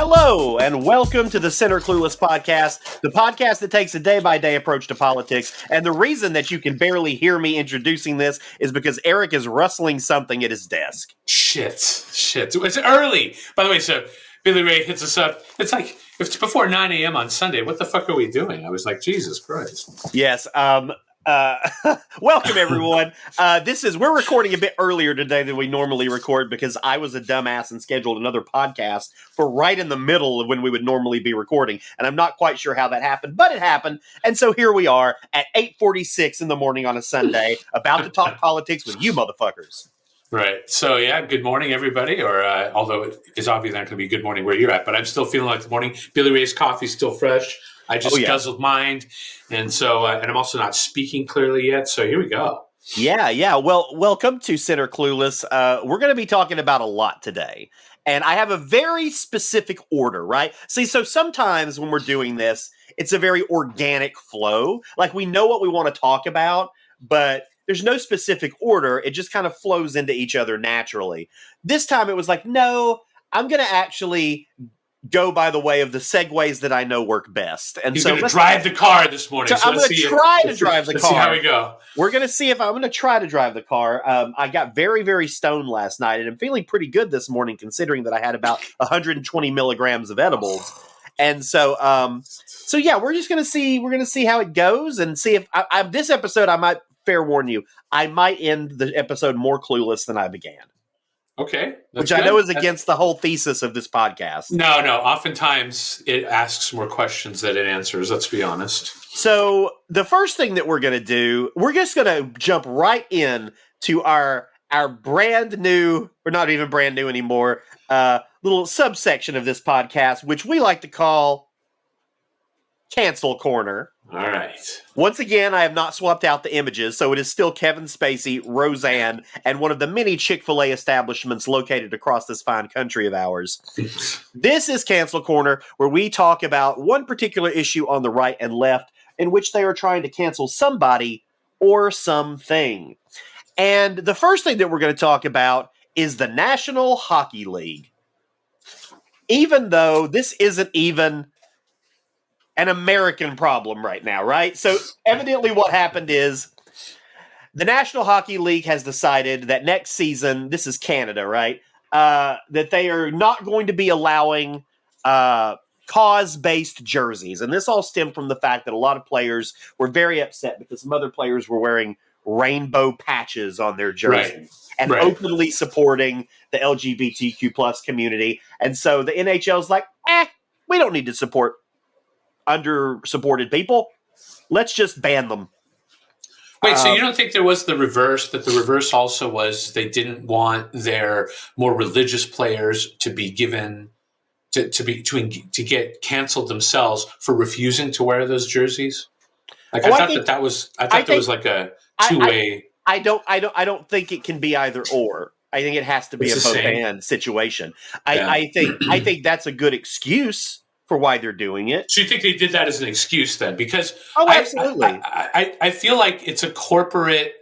Hello, and welcome to the Center Clueless podcast, the podcast that takes a day-by-day approach to politics. And the reason that you can barely hear me introducing this is because Erik is rustling something at his desk. Shit. It's early. By the way, so Billy Ray hits us up. It's like, if it's before 9 a.m. on Sunday, what the fuck are we doing? I was like, Jesus Christ. Yes, welcome everyone. We're recording a bit earlier today than we normally record because I was a dumbass and scheduled another podcast for right in the middle of when we would normally be recording. And I'm not quite sure how that happened, but it happened. And so here we are at 8:46 in the morning on a Sunday about to talk politics with you motherfuckers. Right. So, yeah, good morning, everybody. Or although it is obviously not going to be good morning where you're at, but I'm still feeling like the morning. Billy Ray's coffee's still fresh. I just guzzled mine. And so, and I'm also not speaking clearly yet. So here we go. Yeah. Well, welcome to Center Clueless. We're going to be talking about a lot today. And I have a very specific order, right? See, so sometimes when we're doing this, it's a very organic flow. Like we know what we want to talk about, but there's no specific order. It just kind of flows into each other naturally. This time it was like, no, I'm going to actually go by the way of the segues that I know work best. And He's so going to drive the car this morning. So I'm going to try to drive the car. Let's see how we go. We're going to see if I'm going to try to drive the car. I got very, very stoned last night, and I'm feeling pretty good this morning considering that I had about 120 milligrams of edibles. And so yeah, we're just going to see. We're going to see how it goes and see if this episode, I might fair warn you, I might end the episode more clueless than I began. Okay. Which I know is against the whole thesis of this podcast. No. Oftentimes it asks more questions than it answers, let's be honest. So the first thing that we're going to do, we're just going to jump right in to our brand new, or not even brand new anymore, little subsection of this podcast, which we like to call Cancel Corner. All right. Once again, I have not swapped out the images, so it is still Kevin Spacey, Roseanne, and one of the many Chick-fil-A establishments located across this fine country of ours. This is Cancel Corner, where we talk about one particular issue on the right and left in which they are trying to cancel somebody or something. And the first thing that we're going to talk about is the National Hockey League. Even though this isn't even an American problem right now, right? So evidently what happened is the National Hockey League has decided that next season, this is Canada, right? That they are not going to be allowing cause-based jerseys. And this all stemmed from the fact that a lot of players were very upset because some other players were wearing rainbow patches on their jersey and openly supporting the LGBTQ plus community. And so the NHL's like, we don't need to support under-supported people. Let's just ban them. Wait, so you don't think there was the reverse, that the reverse also was they didn't want their more religious players to be given to get canceled themselves for refusing to wear those jerseys? Like I thought there was like a two-way. I don't think it can be either or. I think it has to be a both and situation. I think that's a good excuse for why they're doing it. So you think they did that as an excuse then? Because absolutely. I feel like it's a corporate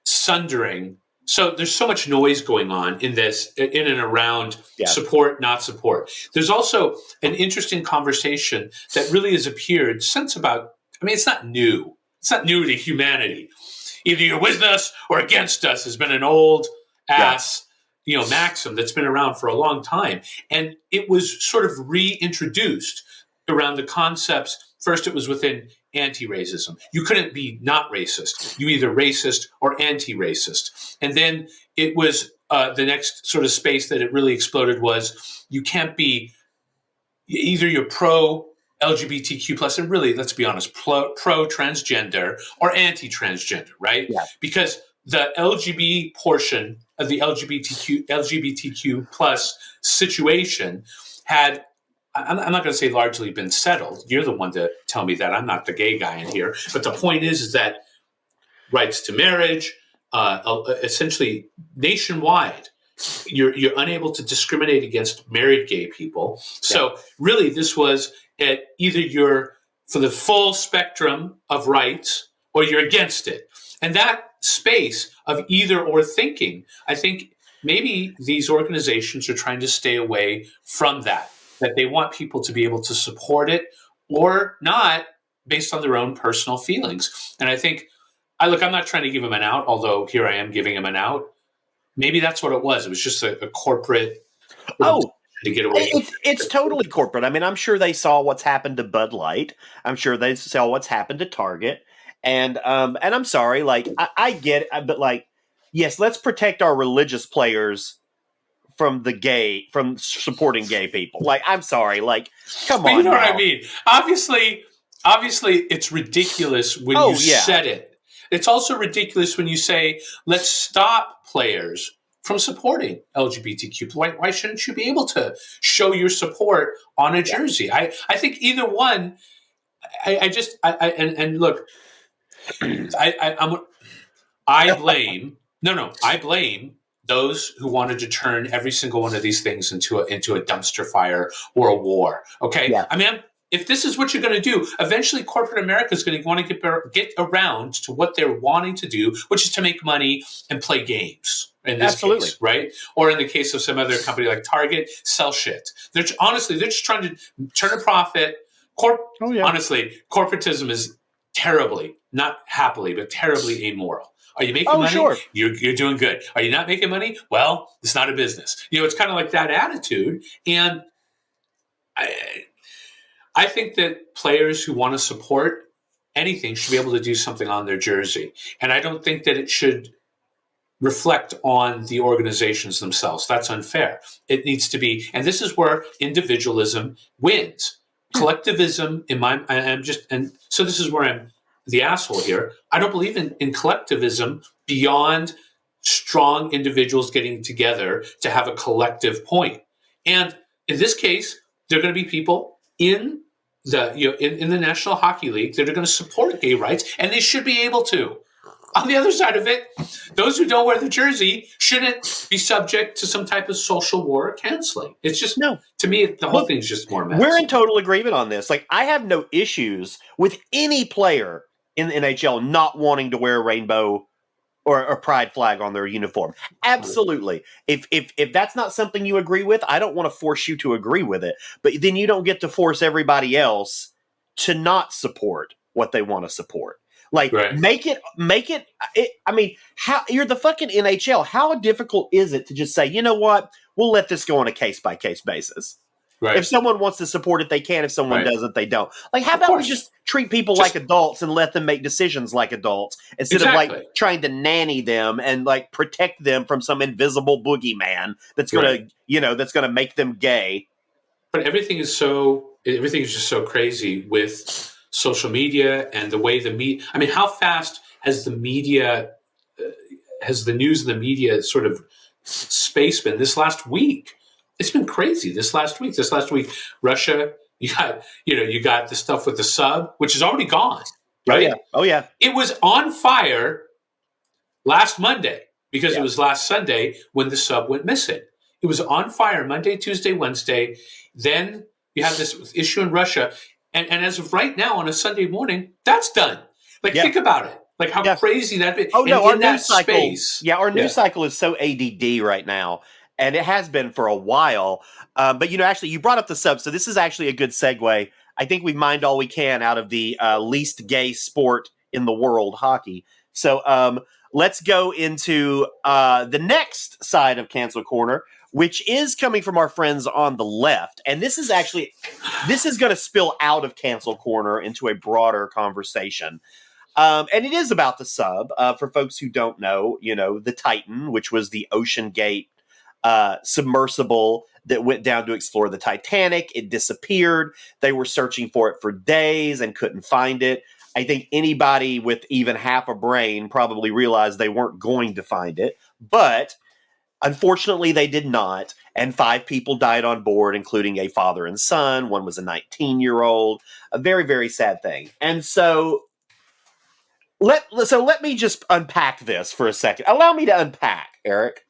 sundering. So there's so much noise going on in this, in and around support, not support. There's also an interesting conversation that really has appeared since it's not new. It's not new to humanity. Either you're with us or against us has been an old ass maxim that's been around for a long time. And it was sort of reintroduced around the concepts. First, it was within anti-racism. You couldn't be not racist. You either racist or anti-racist. And then it was the next sort of space that it really exploded was you can't be either you're pro-LGBTQ plus, and really, let's be honest, pro-transgender or anti-transgender, right? Yeah. Because the LGBT portion of the LGBTQ plus situation had, I'm not going to say largely been settled. You're the one to tell me that. I'm not the gay guy in here. But the point is that rights to marriage, essentially nationwide, you're unable to discriminate against married gay people. So really this was either you're for the full spectrum of rights or you're against it. And that space of either or thinking, I think maybe these organizations are trying to stay away from that. that they want people to be able to support it or not based on their own personal feelings. And I think, I'm not trying to give him an out, although here I am giving him an out. Maybe that's what it was. It was just a corporate to get away from it's totally corporate. I mean, I'm sure they saw what's happened to Bud Light. I'm sure they saw what's happened to Target. And I'm sorry, like I get it, but like, yes, let's protect our religious players from supporting gay people. Like, I'm sorry, like, come on. You know now. what I mean? Obviously, it's ridiculous when you said it. It's also ridiculous when you say, let's stop players from supporting LGBTQ. Why shouldn't you be able to show your support on a jersey? I think either one. I look. I blame those who wanted to turn every single one of these things into a dumpster fire or a war. Okay, yeah. I mean, if this is what you're going to do, eventually corporate America is going to want to get around to what they're wanting to do, which is to make money and play games. In this case, right? Or in the case of some other company like Target, sell shit. They're just trying to turn a profit. Honestly, corporatism is terribly, not happily, but terribly amoral. Are you making money? Sure. You're doing good. Are you not making money? Well, it's not a business. It's kind of like that attitude. And I think that players who want to support anything should be able to do something on their jersey. And I don't think that it should reflect on the organizations themselves. That's unfair. It needs to be, and this is where individualism wins. Collectivism, so this is where I'm the asshole here. I don't believe in collectivism beyond strong individuals getting together to have a collective point. And in this case, there are going to be people in the National Hockey League that are going to support gay rights, and they should be able to. On the other side of it, those who don't wear the jersey shouldn't be subject to some type of social war or canceling. It's just, to me, the whole thing is just more mess. We're in total agreement on this. Like, I have no issues with any player in the NHL not wanting to wear a rainbow or a pride flag on their uniform. Absolutely. If that's not something you agree with, I don't want to force you to agree with it. But then you don't get to force everybody else to not support what they want to support. Like, make it. I mean, how you're the fucking NHL. How difficult is it to just say, you know what? We'll let this go on a case by case basis. Right. If someone wants to support it, they can. If someone doesn't, they don't. Like, how about we just treat people like adults and let them make decisions like adults instead of like trying to nanny them and like protect them from some invisible boogeyman that's gonna make them gay. But everything is just so crazy with social media and the way the media. I mean, how fast has the media, has the news and the media sort of space been this last week? It's been crazy this last week. Russia, you got the stuff with the sub, which is already gone, right? Oh yeah. It was on fire last Monday because it was last Sunday when the sub went missing. It was on fire Monday, Tuesday, Wednesday. Then you have this issue in Russia. And as of right now, on a Sunday morning, that's done. Like, think about it. Like, how crazy that is. Oh, no, our news cycle. Our news cycle is so ADD right now. And it has been for a while. But, actually, you brought up the sub. So this is actually a good segue. I think we've mined all we can out of the least gay sport in the world, hockey. So let's go into the next side of Cancel Corner, which is coming from our friends on the left. And this is going to spill out of Cancel Corner into a broader conversation. And it is about the sub. For folks who don't know, the Titan, which was the Ocean Gate submersible that went down to explore the Titanic. It disappeared. They were searching for it for days and couldn't find it. I think anybody with even half a brain probably realized they weren't going to find it. But unfortunately, they did not, and 5 people died on board, including a father and son. One was a 19-year-old. A very, very sad thing. And so let me just unpack this for a second. Allow me to unpack, Erik.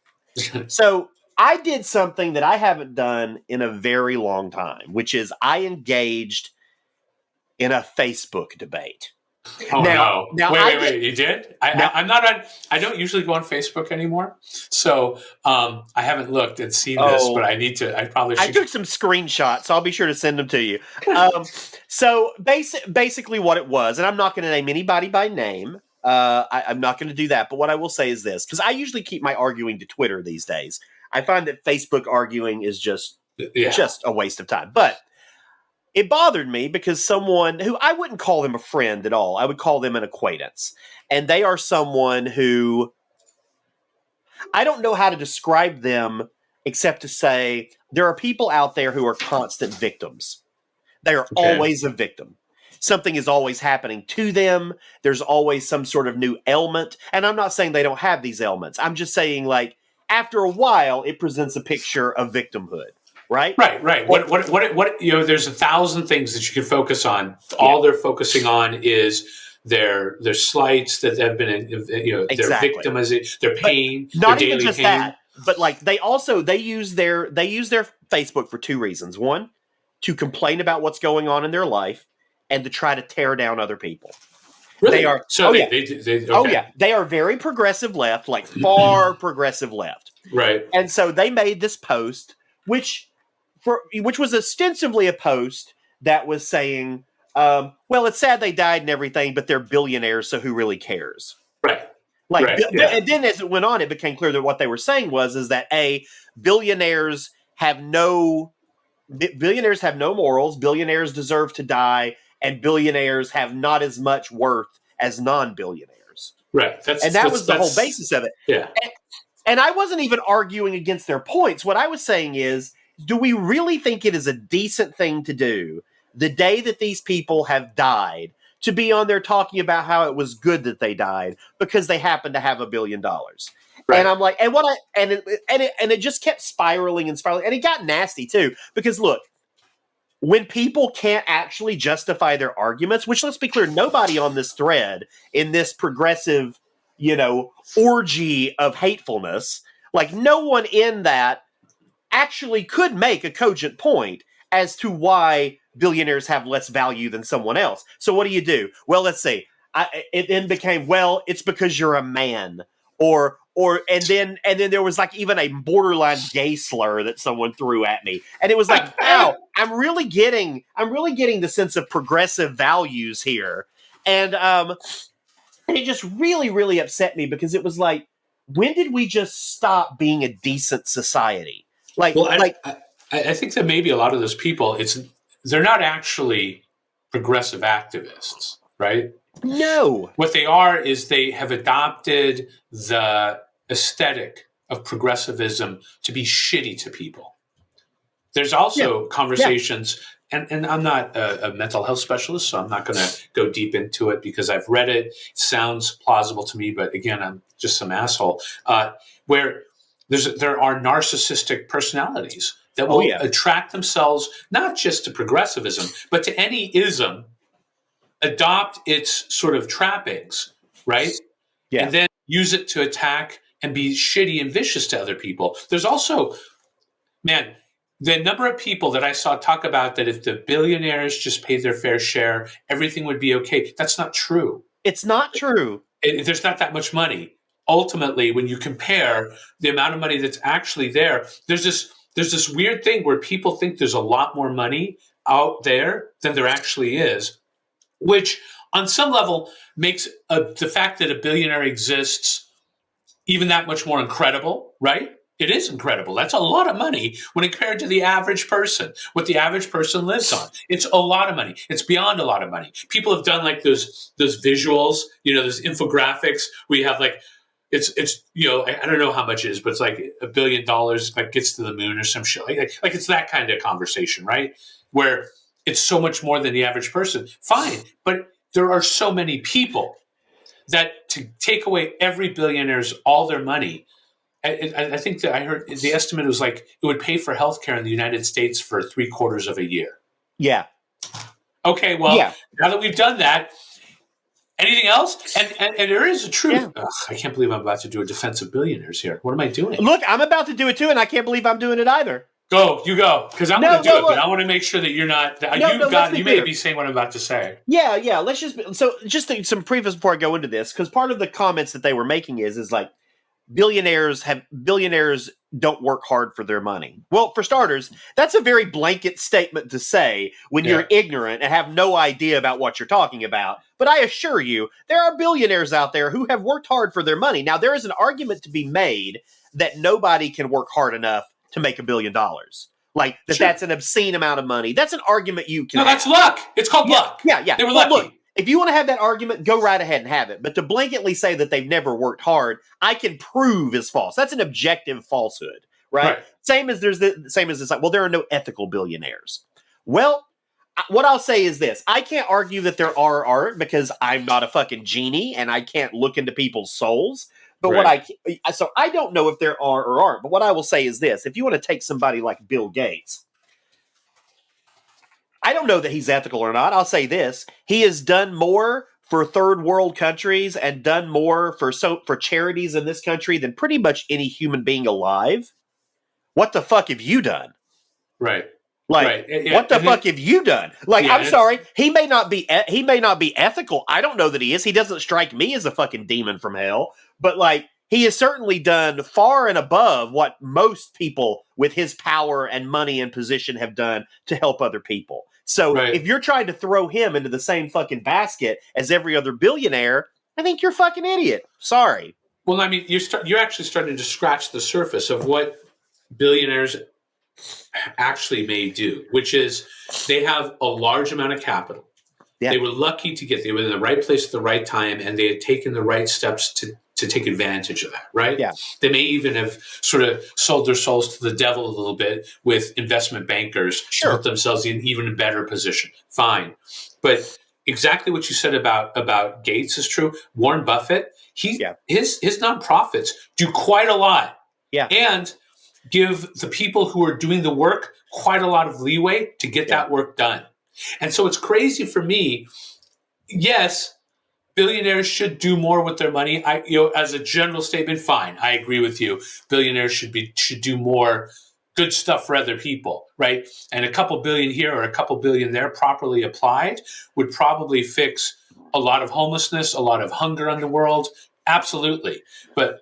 So I did something that I haven't done in a very long time, which is I engaged in a Facebook debate. Oh Now wait! You did? I'm not on. I don't usually go on Facebook anymore, so I haven't looked and seen this. But I need to. I probably should. I took some screenshots, so I'll be sure to send them to you. So basically, what it was, and I'm not going to name anybody by name. I'm not going to do that. But what I will say is this, because I usually keep my arguing to Twitter these days. I find that Facebook arguing is just a waste of time. But it bothered me because someone who I wouldn't call them a friend at all, I would call them an acquaintance. And they are someone who I don't know how to describe them except to say there are people out there who are constant victims. They are always a victim. Something is always happening to them. There's always some sort of new ailment. And I'm not saying they don't have these ailments. I'm just saying, like, after a while, it presents a picture of victimhood. Right. What there's 1,000 things that you can focus on. All they're focusing on is their slights that have been, their victimization, their pain, not their even daily just pain. That, but like they use their Facebook for two reasons. One, to complain about what's going on in their life, and to try to tear down other people. Really? They are. They are very progressive left, like far progressive left. Right. And so they made this post, which was ostensibly a post that was saying, well, it's sad they died and everything, but they're billionaires, so who really cares? Right. And then as it went on, it became clear that what they were saying is that billionaires have no morals, billionaires deserve to die, and billionaires have not as much worth as non-billionaires. Right. That was the whole basis of it. Yeah. And I wasn't even arguing against their points. What I was saying is, do we really think it is a decent thing to do the day that these people have died to be on there talking about how it was good that they died because they happen to have $1 billion? Right. And I'm like, it just kept spiraling and spiraling, and it got nasty too. Because look, when people can't actually justify their arguments, which, let's be clear, nobody on this thread in this progressive, orgy of hatefulness, like no one in that actually could make a cogent point as to why billionaires have less value than someone else. So what do? Well, let's see. It then became, well, it's because you're a man, and then there was like even a borderline gay slur that someone threw at me, and it was like, wow, I'm really getting the sense of progressive values here, and it just really, really upset me because it was like, when did we just stop being a decent society? I think that maybe a lot of those people, they're not actually progressive activists, right? No. What they are is they have adopted the aesthetic of progressivism to be shitty to people. There's also conversations, and I'm not a mental health specialist, so I'm not going to go deep into it because I've read it. It sounds plausible to me, but again, I'm just some asshole. Where there are narcissistic personalities that will attract themselves not just to progressivism, but to any ism, adopt its sort of trappings, right? Yeah. And then use it to attack and be shitty and vicious to other people. There's also, the number of people that I saw talk about that if the billionaires just paid their fair share, everything would be okay. That's not true. It's not true. There's not that much money. Ultimately, when you compare the amount of money that's actually there, there's this weird thing where people think there's a lot more money out there than there actually is, which on some level makes the fact that a billionaire exists even that much more incredible, right? It is incredible. That's a lot of money when compared to the average person, what the average person lives on. It's a lot of money. It's beyond a lot of money. People have done like those visuals, those infographics where you have like, it's I don't know how much it is, but it's like $1 billion like gets to the moon or some shit. Like it's that kind of conversation, right? Where it's so much more than the average person. Fine, but there are so many people that to take away every billionaire's all their money. I think that I heard the estimate was like it would pay for healthcare in the United States for 3/4 of a year. Yeah. Okay. Well, now that we've done that, anything else? And there is a truth. Yeah. Ugh, I can't believe I'm about to do a defense of billionaires here. What am I doing? Look, I'm about to do it too, and I can't believe I'm doing it either. Go, because I'm going to do it, but I want to make sure that you're not. You may be saying what I'm about to say. Yeah. Let's just some preface before I go into this, because part of the comments that they were making is like billionaires don't work hard for their money. Well, for starters, that's a very blanket statement to say when you're ignorant and have no idea about what you're talking about. But I assure you, there are billionaires out there who have worked hard for their money. Now, there is an argument to be made that nobody can work hard enough to make $1 billion. Like that's an obscene amount of money. That's an argument you can. No, that's luck. It's called luck. Yeah. They were lucky. Look, if you want to have that argument, go right ahead and have it. But to blanketly say that they've never worked hard, I can prove is false. That's an objective falsehood, right? Same as it's like, well, there are no ethical billionaires. Well, what I'll say is this: I can't argue that there are art because I'm not a fucking genie and I can't look into people's souls. But so I don't know if there are or aren't. But what I will say is this: if you want to take somebody like Bill Gates, I don't know that he's ethical or not. I'll say this: he has done more for third world countries and done more for charities in this country than pretty much any human being alive. What the fuck have you done? Right. Like, what the fuck have you done? Like, I'm sorry, he may not be ethical. I don't know that he is. He doesn't strike me as a fucking demon from hell. But like, he has certainly done far and above what most people with his power and money and position have done to help other people. So if you're trying to throw him into the same fucking basket as every other billionaire, I think you're a fucking idiot. Sorry. Well, I mean, you're actually starting to scratch the surface of what billionaires actually may do, which is they have a large amount of capital. Yeah. They were lucky they were in the right place at the right time, and they had taken the right steps to take advantage of that, right? Yeah. They may even have sort of sold their souls to the devil a little bit with investment bankers to put themselves in even a better position. Fine. But exactly what you said about Gates is true. Warren Buffett, his nonprofits do quite a lot. Yeah. And give the people who are doing the work quite a lot of leeway to get that work done. And so it's crazy for me. Yes, billionaires should do more with their money. As a general statement, fine. I agree with you. Billionaires should do more good stuff for other people, right? And a couple billion here or a couple billion there, properly applied, would probably fix a lot of homelessness, a lot of hunger in the world. Absolutely. But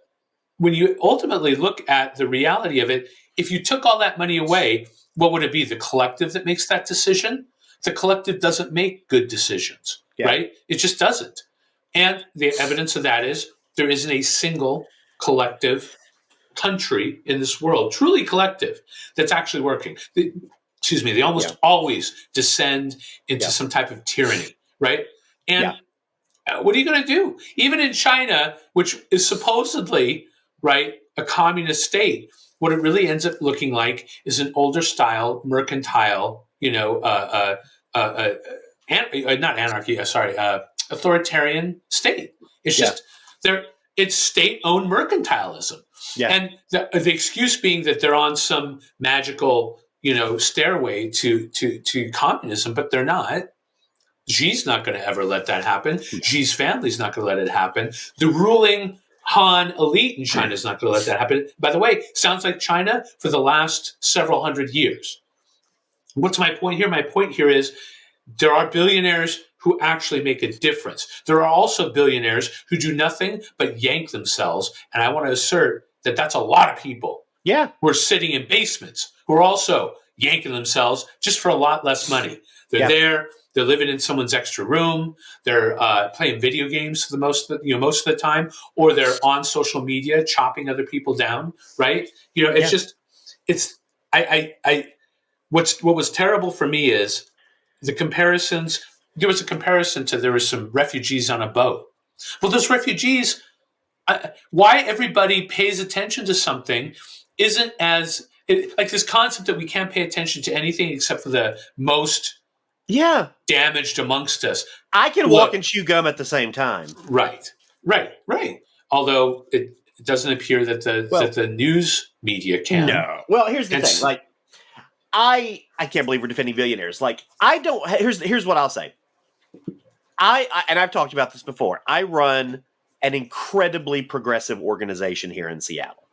when you ultimately look at the reality of it, if you took all that money away, what would it be? The collective that makes that decision? The collective doesn't make good decisions, right? It just doesn't. And the evidence of that is there isn't a single collective country in this world, truly collective, that's actually working. They almost always descend into some type of tyranny, right? And what are you going to do? Even in China, which is supposedly a communist state, what it really ends up looking like is an older style mercantile, authoritarian state. It's just it's state-owned mercantilism. Yeah. And the excuse being that they're on some magical, stairway to communism, but they're not. Xi's not going to ever let that happen. Xi's family's not going to let it happen. The ruling Han elite in China is not going to let that happen. By the way, sounds like China for the last several hundred years. What's my point here? My point here is there are billionaires who actually make a difference. There are also billionaires who do nothing but yank themselves. And I want to assert that that's a lot of people. Yeah. Who are sitting in basements, who are also yanking themselves just for a lot less money. They're there. They're living in someone's extra room. They're playing video games for most of the time, or they're on social media chopping other people down. Right? What was terrible for me is the comparisons. There was a comparison to there were some refugees on a boat. Well, those refugees, why everybody pays attention to something isn't like this concept that we can't pay attention to anything except for the most damaged amongst us. I can walk and chew gum at the same time. Right. Although it doesn't appear that the news media can. No. Well, here's the thing. Like, I can't believe we're defending billionaires. Like, I don't. Here's what I'll say. And I've talked about this before. I run an incredibly progressive organization here in Seattle.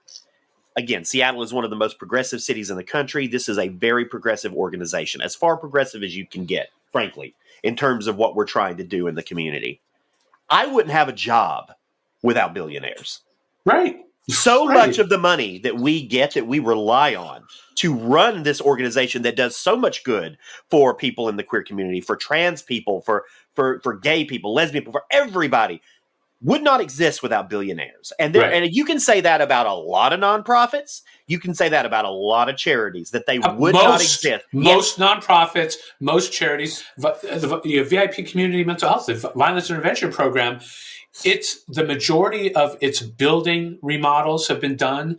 again, Seattle is one of the most progressive cities in the country. This is a very progressive organization, as far progressive as you can get, frankly, in terms of what we're trying to do in the community. I wouldn't have a job without billionaires. Right. So much of the money that we get, that we rely on to run this organization that does so much good for people in the queer community, for trans people, for gay people, lesbian people, for everybody, would not exist without billionaires. And and you can say that about a lot of nonprofits. You can say that about a lot of charities, that they would not exist. Most nonprofits, most charities, the VIP community mental health, the violence intervention program, it's the majority of its building remodels have been done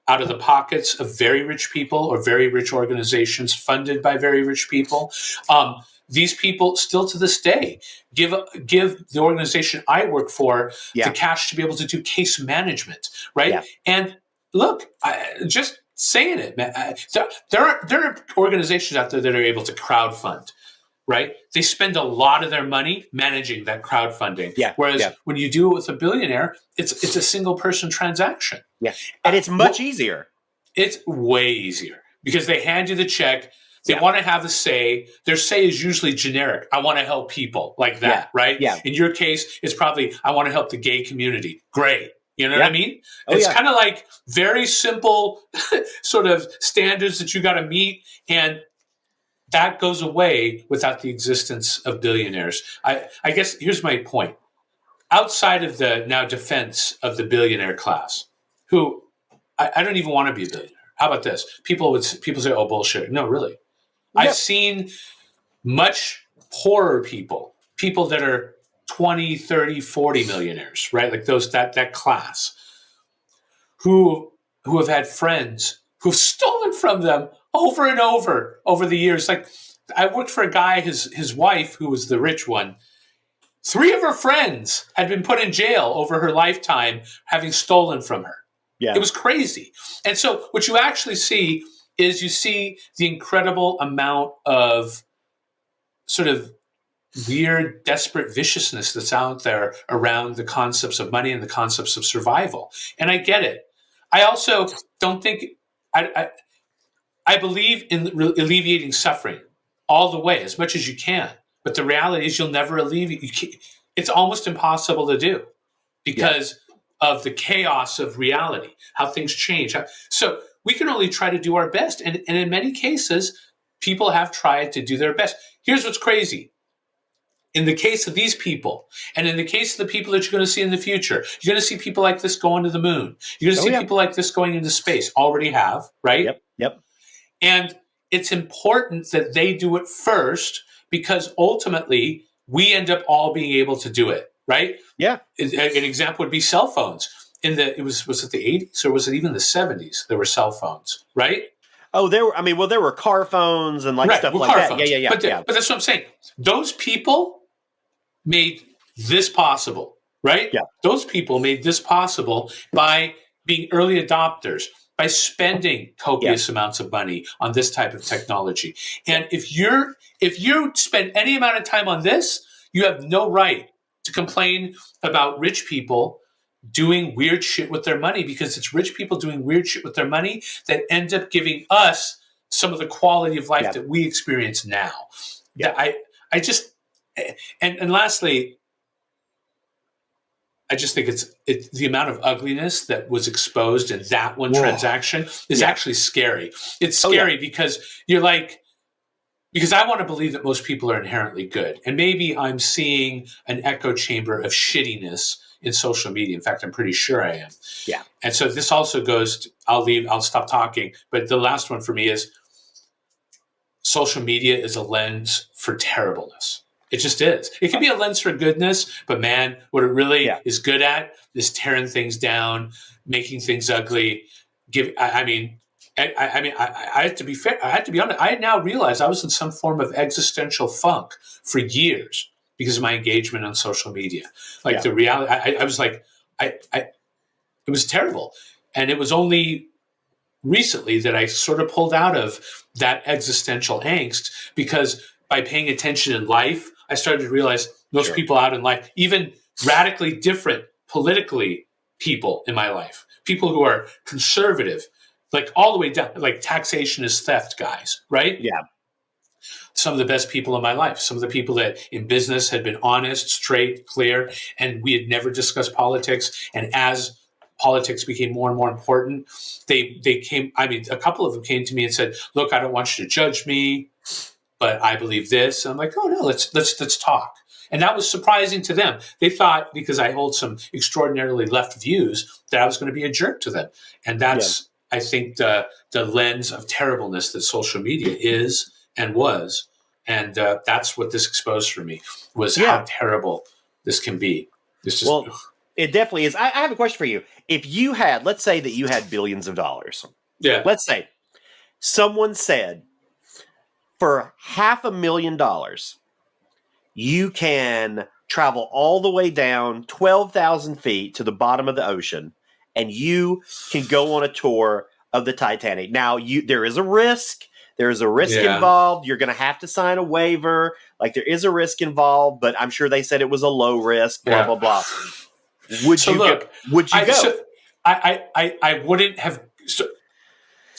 out of the pockets of very rich people or very rich organizations funded by very rich people. These people still to this day give the organization I work for the cash to be able to do case management, right? Yeah. And look, just saying it, man, there are organizations out there that are able to crowdfund, right? They spend a lot of their money managing that crowdfunding. Yeah. Whereas when you do it with a billionaire, it's a single person transaction. Yeah. And it's much easier. It's way easier because they hand you the check. They want to have a say. Their say is usually generic. I want to help people like that, right? Yeah. In your case, it's probably, I want to help the gay community. Great. You know what I mean? It's kind of like very simple sort of standards that you got to meet. And that goes away without the existence of billionaires. I guess here's my point. Outside of the now defense of the billionaire class, who I don't even want to be a billionaire. How about this? People say, oh, bullshit. No, really. I've seen much poorer people that are 20, 30, 40 millionaires, right? Like that class who have had friends who've stolen from them over and over the years. Like I worked for a guy, his wife, who was the rich one. 3 of her friends had been put in jail over her lifetime, having stolen from her. Yeah. It was crazy. And so what you actually see is you see the incredible amount of sort of weird, desperate viciousness that's out there around the concepts of money and the concepts of survival. And I get it. I also don't think I believe in alleviating suffering all the way, as much as you can. But the reality is you'll never alleviate. It's almost impossible to do because of the chaos of reality, how things change. So we can only try to do our best. And in many cases, people have tried to do their best. Here's what's crazy. In the case of these people, and in the case of the people that you're going to see in the future, you're going to see people like this going to the moon. You're going to see people like this going into space. Already have, right? Yep. And it's important that they do it first because ultimately we end up all being able to do it, right? Yeah. An example would be cell phones. Was it the 80s or was it even the 70s? There were cell phones, right? Oh, there were car phones and stuff like that. Phones. Yeah. But that's what I'm saying. Those people made this possible, right? Yeah. Those people made this possible by being early adopters, by spending copious amounts of money on this type of technology. And if you spend any amount of time on this, you have no right to complain about rich people doing weird shit with their money, because it's rich people doing weird shit with their money that end up giving us some of the quality of life that we experience now. Yeah. I just, and lastly, I just think it's the amount of ugliness that was exposed in that one transaction is actually scary. It's scary because you're like, because I want to believe that most people are inherently good. And maybe I'm seeing an echo chamber of shittiness in social media. In fact, I'm pretty sure I am. Yeah. And so this also goes to, I'll stop talking. But the last one for me is social media is a lens for terribleness. It just is. It can be a lens for goodness, but man, what it really is good at is tearing things down, making things ugly. I had to be fair. I had to be honest. I now realized I was in some form of existential funk for years because of my engagement on social media. The reality, I was like, it was terrible. And it was only recently that I sort of pulled out of that existential angst, because by paying attention in life, I started to realize most people out in life, even radically different politically people in my life, people who are conservative, like all the way down, like taxation is theft guys, right? Yeah. Some of the best people in my life, some of the people that in business had been honest, straight, clear, and we had never discussed politics. And as politics became more and more important, they came, I mean, a couple of them came to me and said, look, I don't want you to judge me, but I believe this. And I'm like, oh no, let's talk. And that was surprising to them. They thought because I hold some extraordinarily left views that I was going to be a jerk to them. And that's, I think, the lens of terribleness that social media is and was. And that's what this exposed for me, was how terrible this can be. This just, it definitely is. I have a question for you. If you had, let's say that you had billions of dollars. Yeah. Let's say someone said, for $500,000, you can travel all the way down 12,000 feet to the bottom of the ocean, and you can go on a tour of the Titanic. Now, there is a risk. There is a risk involved. You're going to have to sign a waiver. Like, there is a risk involved, but I'm sure they said it was a low risk, blah, blah, blah. Would you go? I wouldn't have.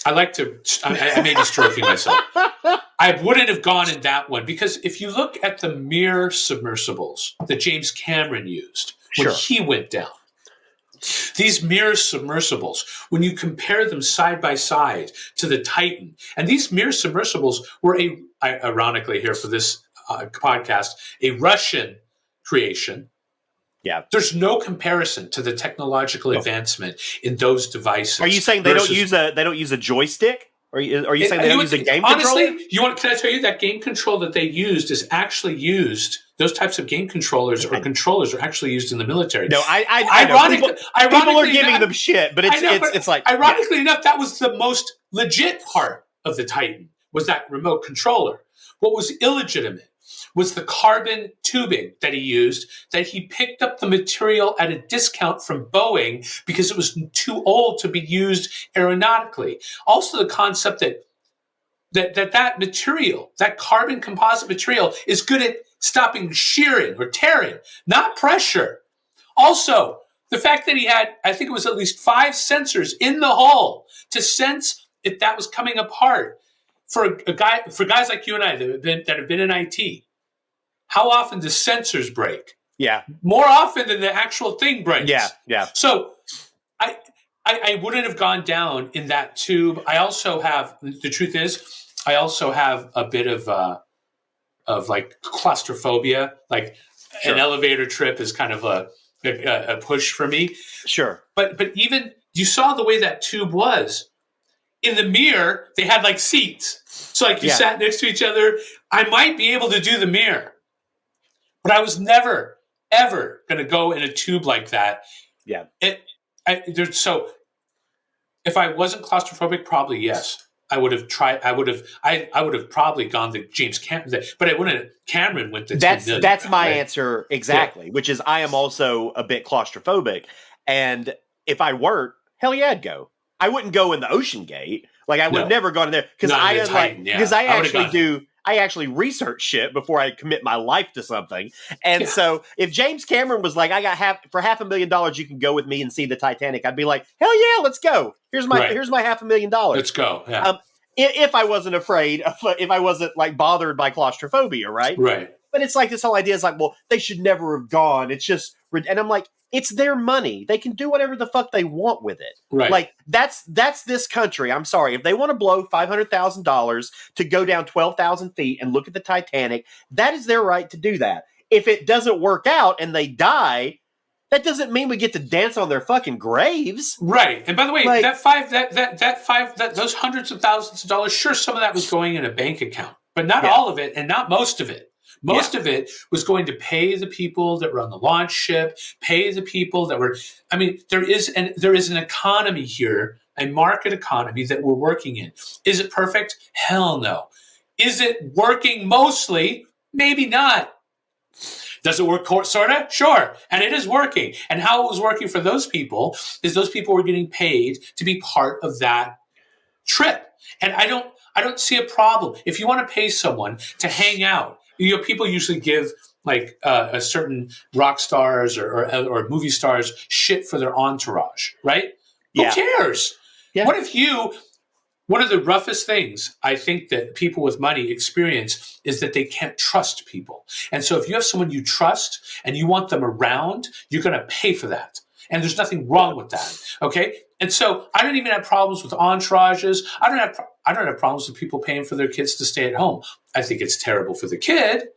I like to. I may be stroking myself. I wouldn't have gone in that one, because if you look at the mirror submersibles that James Cameron used when he went down, these mirror submersibles, when you compare them side by side to the Titan, and these mirror submersibles were ironically here for this podcast, a Russian creation. Yeah, there's no comparison to the technological advancement in those devices. Are you saying they don't use a joystick? Are you saying they don't use a game controller? Honestly, can I tell you that game control that they used is actually used? Those types of game controllers or controllers are actually used in the military. No, I know. People are giving them shit, but it's like, ironically enough, that was the most legit part of the Titan, was that remote controller. What was illegitimate was the carbon tubing that he used, that he picked up the material at a discount from Boeing because it was too old to be used aeronautically. Also, the concept that material, that carbon composite material, is good at stopping shearing or tearing, not pressure. Also, the fact that he had, I think it was at least 5 sensors in the hull to sense if that was coming apart. For guys like you and I that have been in IT, how often do sensors break? Yeah. More often than the actual thing breaks. Yeah. So I wouldn't have gone down in that tube. I also have, the truth is, I also have a bit of like claustrophobia. Like an elevator trip is kind of a push for me. Sure. But even, you saw the way that tube was. In the mirror, they had like seats. So like you sat next to each other. I might be able to do the mirror. But I was never, ever going to go in a tube like that. Yeah. So if I wasn't claustrophobic, probably yes. I would have tried. I would have probably gone to James Cameron, but I wouldn't. Cameron went to. That's my answer exactly. Which is, I am also a bit claustrophobic, and if I weren't, hell yeah, I'd go. I wouldn't go in the Ocean Gate. Like, I would have never gone in there because I actually research shit before I commit my life to something. And so if James Cameron was like, for $500,000, you can go with me and see the Titanic, I'd be like, hell yeah, let's go. Here's my $500,000. Let's go. Yeah. If I wasn't afraid, if I wasn't like bothered by claustrophobia, right? Right. But it's like, this whole idea is like, well, they should never have gone. It's just, and I'm like, it's their money. They can do whatever the fuck they want with it. Right. Like, that's this country. I'm sorry. If they want to blow $500,000 to go down 12,000 feet and look at the Titanic, that is their right to do that. If it doesn't work out and they die, that doesn't mean we get to dance on their fucking graves. Right. And by the way, like, those hundreds of thousands of dollars, sure, some of that was going in a bank account, but not all of it and not most of it. Most of it was going to pay the people that were on the launch ship, pay the people that were, I mean, there is an economy here, a market economy that we're working in. Is it perfect? Hell no. Is it working mostly? Maybe not. Does it work sort of? Sure. And it is working. And how it was working for those people is those people were getting paid to be part of that trip. And I don't see a problem. If you want to pay someone to hang out, you know, people usually give like a certain rock stars or movie stars shit for their entourage, right? Who cares? Yeah. What if one of the roughest things I think that people with money experience is that they can't trust people. And so if you have someone you trust and you want them around, you're going to pay for that. And there's nothing wrong with that. Okay. And so I don't even have problems with entourages. I don't have problems with people paying for their kids to stay at home. I think it's terrible for the kid.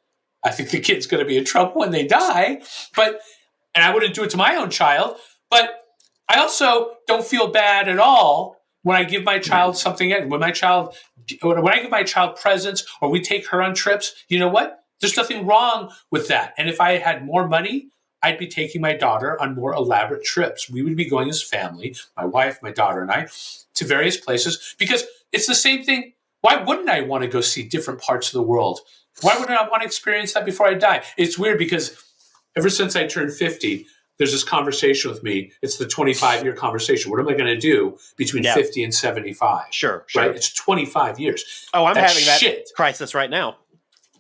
I think the kid's going to be in trouble when they die. And I wouldn't do it to my own child. But I also don't feel bad at all when I give my child something, when I give my child presents or we take her on trips. You know what? There's nothing wrong with that. And if I had more money, I'd be taking my daughter on more elaborate trips. We would be going as family, my wife, my daughter, and I, to various places because it's the same thing. Why wouldn't I want to go see different parts of the world? Why wouldn't I want to experience that before I die? It's weird because ever since I turned 50, there's this conversation with me. It's the 25-year conversation. What am I going to do between 50 and 75? Sure. Right? It's 25 years. Oh, I'm having that crisis right now.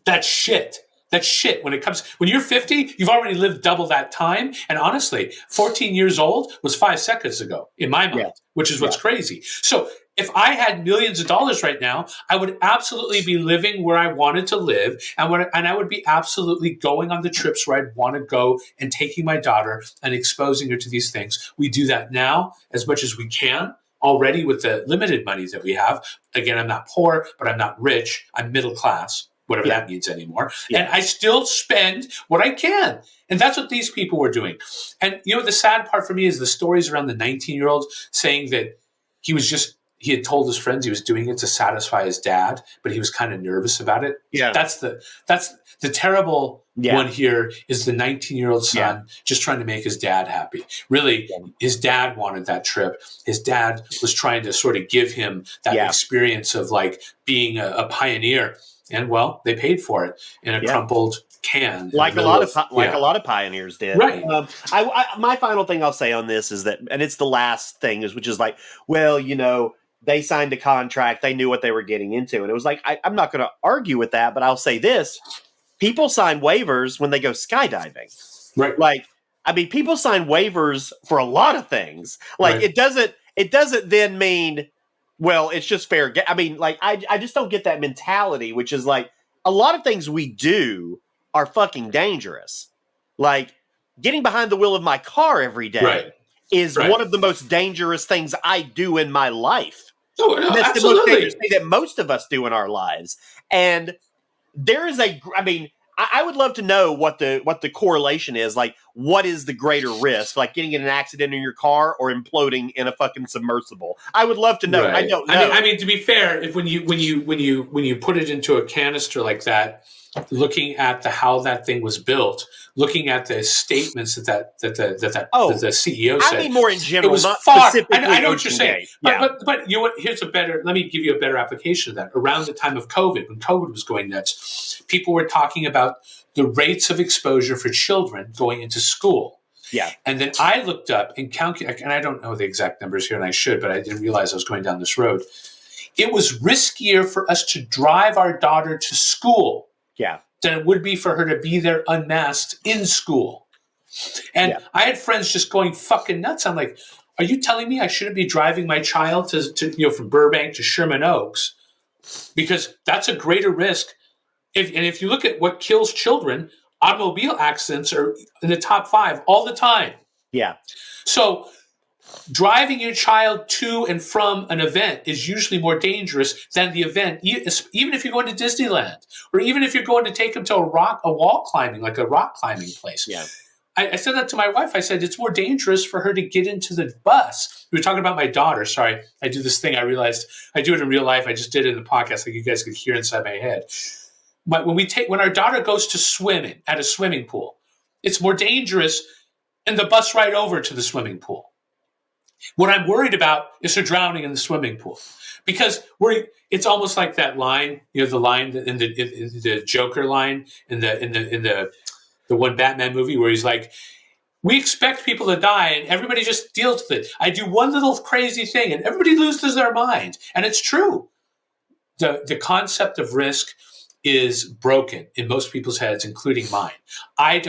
That's shit. That's shit. When you're 50, you've already lived double that time. And honestly, 14 years old was 5 seconds ago in my mind, which is what's crazy. So if I had millions of dollars right now, I would absolutely be living where I wanted to live. And I would be absolutely going on the trips where I'd want to go and taking my daughter and exposing her to these things. We do that now as much as we can already with the limited money that we have. Again, I'm not poor, but I'm not rich. I'm middle class. Whatever that means anymore. And I still spend what I can. And that's what these people were doing. And, the sad part for me is the stories around the 19-year-old saying that he had told his friends he was doing it to satisfy his dad, but he was kind of nervous about it. Yeah. That's the terrible one here is the 19-year-old son just trying to make his dad happy. Really, his dad wanted that trip. His dad was trying to sort of give him that experience of like being a pioneer. And they paid for it in a crumpled can, like a lot of pioneers did. Right. My final thing I'll say on this is that, and it's the last thing, which is like, they signed a contract, they knew what they were getting into, and it was like I'm not going to argue with that, but I'll say this: people sign waivers when they go skydiving, right? Like, I mean, people sign waivers for a lot of things. Like, it doesn't then mean. Well, it's just fair. I mean, like, I just don't get that mentality, which is like a lot of things we do are fucking dangerous. Like, getting behind the wheel of my car every day is one of the most dangerous things I do in my life. Oh, no, that's absolutely. The most dangerous thing that most of us do in our lives. And there is I would love to know what the correlation is. Like, what is the greater risk? Like getting in an accident in your car or imploding in a fucking submersible? I would love to know. Right. I don't know. I mean, to be fair, if when you put it into a canister like that, looking at how that thing was built, looking at the statements that the CEO said. I mean, more in general, it was not far. specifically. I know what you're saying, but you know what? Let me give you a better application of that. Around the time of COVID, when COVID was going nuts, people were talking about the rates of exposure for children going into school. Yeah. And then I looked up and calculated, and I don't know the exact numbers here, and I should, but I didn't realize I was going down this road. It was riskier for us to drive our daughter to school than it would be for her to be there unmasked in school. And I had friends just going fucking nuts. I'm like, are you telling me I shouldn't be driving my child to from Burbank to Sherman Oaks? Because that's a greater risk. If you look at what kills children, automobile accidents are in the top 5 all the time. Yeah. So driving your child to and from an event is usually more dangerous than the event, even if you're going to Disneyland or even if you're going to take them to a wall climbing, like a rock climbing place. Yeah. I said that to my wife. I said, it's more dangerous for her to get into the bus. We were talking about my daughter. Sorry, I do this thing. I realized I do it in real life. I just did it in the podcast, like you guys could hear inside my head. When our daughter goes to swimming at a swimming pool, it's more dangerous in the bus ride over to the swimming pool. What I'm worried about is her drowning in the swimming pool, because it's almost like that line, the line in the Joker line in the one Batman movie where he's like, we expect people to die and everybody just deals with it. I do one little crazy thing and everybody loses their mind. And it's true. The concept of risk is broken in most people's heads, including mine. I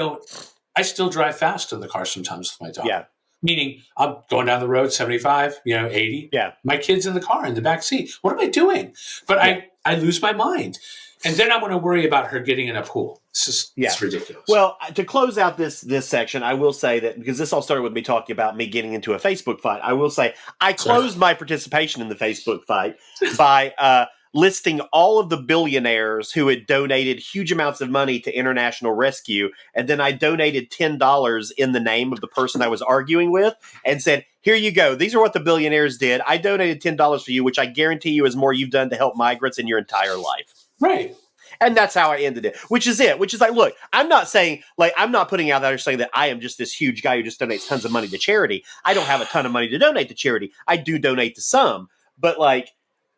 still drive fast in the car sometimes with my daughter. Yeah. Meaning, I'm going down the road 75, 80. Yeah. My kid's in the car in the back seat. What am I doing? But I lose my mind. And then I want to worry about her getting in a pool. It's ridiculous. Well, to close out this section, I will say that, because this all started with me talking about me getting into a Facebook fight, I will say I closed my participation in the Facebook fight by listing all of the billionaires who had donated huge amounts of money to international rescue, and then I donated $10 in the name of the person I was arguing with and said, here you go. These are what the billionaires did. I donated $10 for you, which I guarantee you is more you've done to help migrants in your entire life. Right. And that's how I ended it, which is like, look, I'm not saying, like, I'm not putting out there saying that I am just this huge guy who just donates tons of money to charity. I don't have a ton of money to donate to charity. I do donate to some, but like,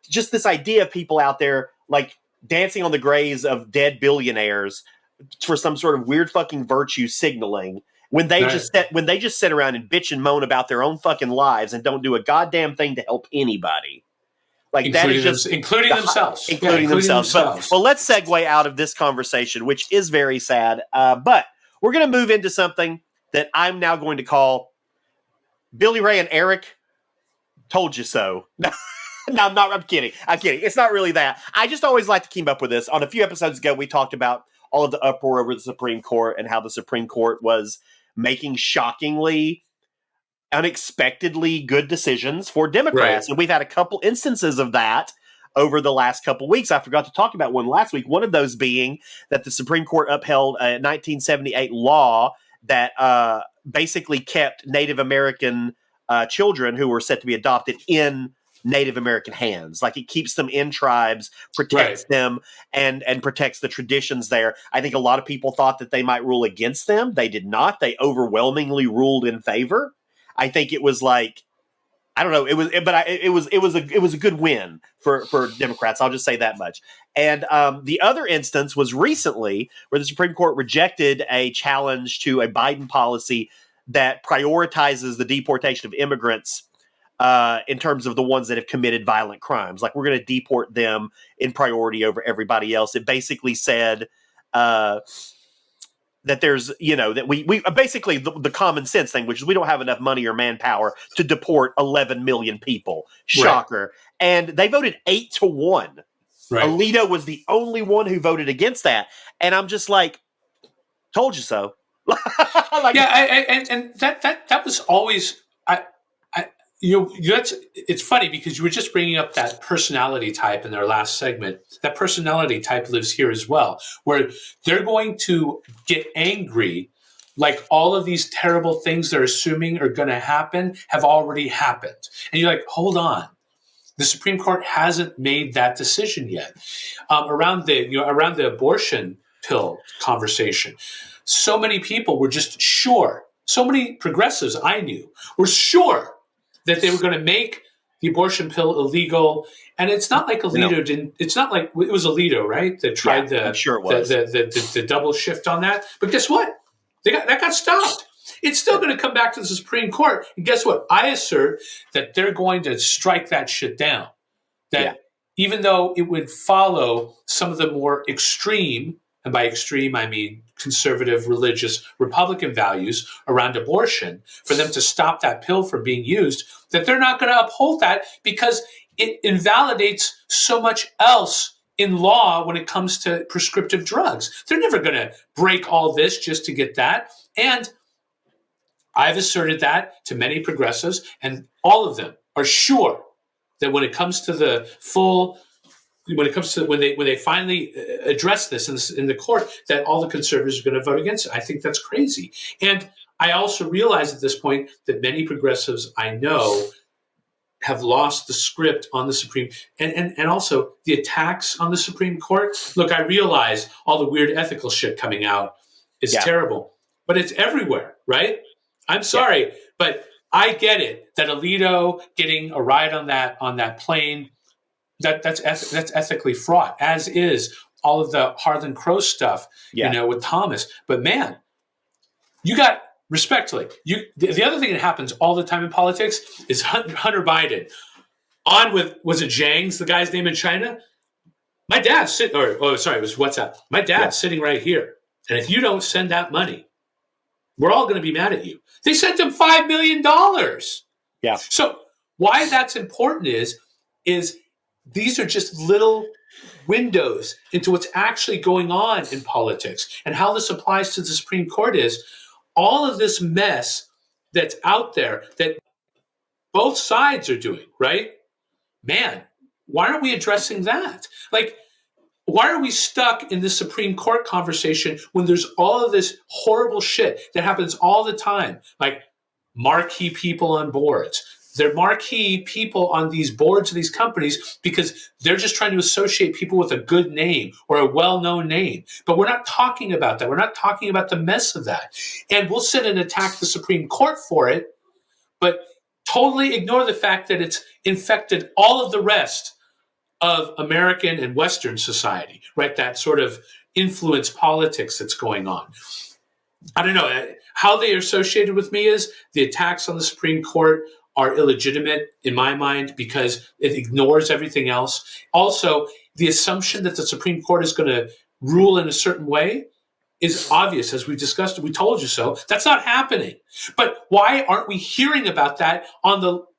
just this idea of people out there, like, dancing on the graves of dead billionaires for some sort of weird fucking virtue signaling when they just sit around and bitch and moan about their own fucking lives and don't do a goddamn thing to help anybody. Like, that is just including themselves. Including themselves. But, well, let's segue out of this conversation, which is very sad. But we're going to move into something that I'm now going to call Billy Ray and Erik told you so. No, I'm kidding. It's not really that. I just always like to keep up with this. On a few episodes ago, we talked about all of the uproar over the Supreme Court and how the Supreme Court was making shockingly, unexpectedly good decisions for Democrats. Right. And we've had a couple instances of that over the last couple weeks. I forgot to talk about one last week. One of those being that the Supreme Court upheld a 1978 law that basically kept Native American children who were set to be adopted in Native American hands. Like, it keeps them in tribes, protects them, and protects the traditions there. I think a lot of people thought that they might rule against them. They did not. They overwhelmingly ruled in favor. I think it was like, I don't know. It was a good win for Democrats. I'll just say that much. And the other instance was recently where the Supreme Court rejected a challenge to a Biden policy that prioritizes the deportation of immigrants in terms of the ones that have committed violent crimes. Like, we're going to deport them in priority over everybody else. It basically said that there's, that we basically the common sense thing, which is we don't have enough money or manpower to deport 11 million people. Shocker. Right. And they voted 8-1. Right. Alito was the only one who voted against that. And I'm just like, told you so. And that was always, it's funny because you were just bringing up that personality type in their last segment. That personality type lives here as well, where they're going to get angry like all of these terrible things they're assuming are going to happen have already happened. And you're like, hold on. The Supreme Court hasn't made that decision yet. Around the abortion pill conversation, so many people were just sure. So many progressives I knew were sure that they were going to make the abortion pill illegal. And it's not like Alito didn't. It's not like it was Alito, right? That tried I'm sure it was. the double shift on that. But guess what? That got stopped. It's still going to come back to the Supreme Court. And guess what? I assert that they're going to strike that shit down. That even though it would follow some of the more extreme, and by extreme I mean conservative, religious, Republican values around abortion, for them to stop that pill from being used, that they're not going to uphold that because it invalidates so much else in law when it comes to prescriptive drugs. They're never going to break all this just to get that. And I've asserted that to many progressives, and all of them are sure that when it comes to the full, when they finally address this in the court, that all the conservatives are going to vote against it. I think that's crazy. And I also realize at this point that many progressives I know have lost the script on the Supreme, and also the attacks on the Supreme Court. Look, I realize all the weird ethical shit coming out is terrible, but it's everywhere, right? I'm sorry, but I get it that Alito getting a ride on that plane, that's ethically fraught, as is all of the Harlan Crow stuff, with Thomas. But man, you got, respectfully, the other thing that happens all the time in politics is Hunter Biden on with, was it Zhang's, the guy's name in China? My dad's it was WhatsApp. My dad's sitting right here, and if you don't send that money, we're all going to be mad at you. They sent him $5 million. Yeah. So why that's important is these are just little windows into what's actually going on in politics, and how this applies to the Supreme Court is all of this mess that's out there that both sides are doing, right? Man, why aren't we addressing that? Like, why are we stuck in this Supreme Court conversation when there's all of this horrible shit that happens all the time? Like marquee people on boards. They're marquee people on these boards of these companies because they're just trying to associate people with a good name or a well-known name. But we're not talking about that. We're not talking about the mess of that. And we'll sit and attack the Supreme Court for it, but totally ignore the fact that it's infected all of the rest of American and Western society, right? That sort of influence politics that's going on. I don't know. How they are associated with me is the attacks on the Supreme Court are illegitimate in my mind because it ignores everything else. Also, the assumption that the Supreme Court is going to rule in a certain way is obvious, as we discussed. We told you so. That's not happening. But why aren't we hearing about that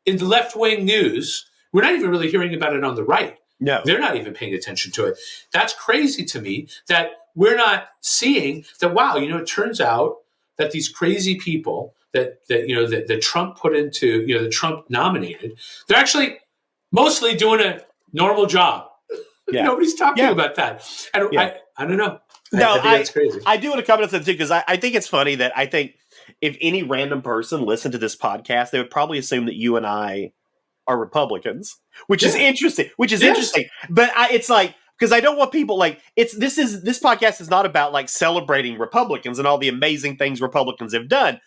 in the left-wing news? We're not even really hearing about it on the right. No. They're not even paying attention to it. That's crazy to me that we're not seeing that, wow, it turns out that these crazy people that Trump put into, that Trump nominated, they're actually mostly doing a normal job. Yeah. Nobody's talking about that. And I don't know. No, I think that's crazy. I do want to comment on that too, because I think it's funny that I think if any random person listened to this podcast, they would probably assume that you and I are Republicans, which is interesting. But it's like, because I don't want people this podcast is not about like celebrating Republicans and all the amazing things Republicans have done.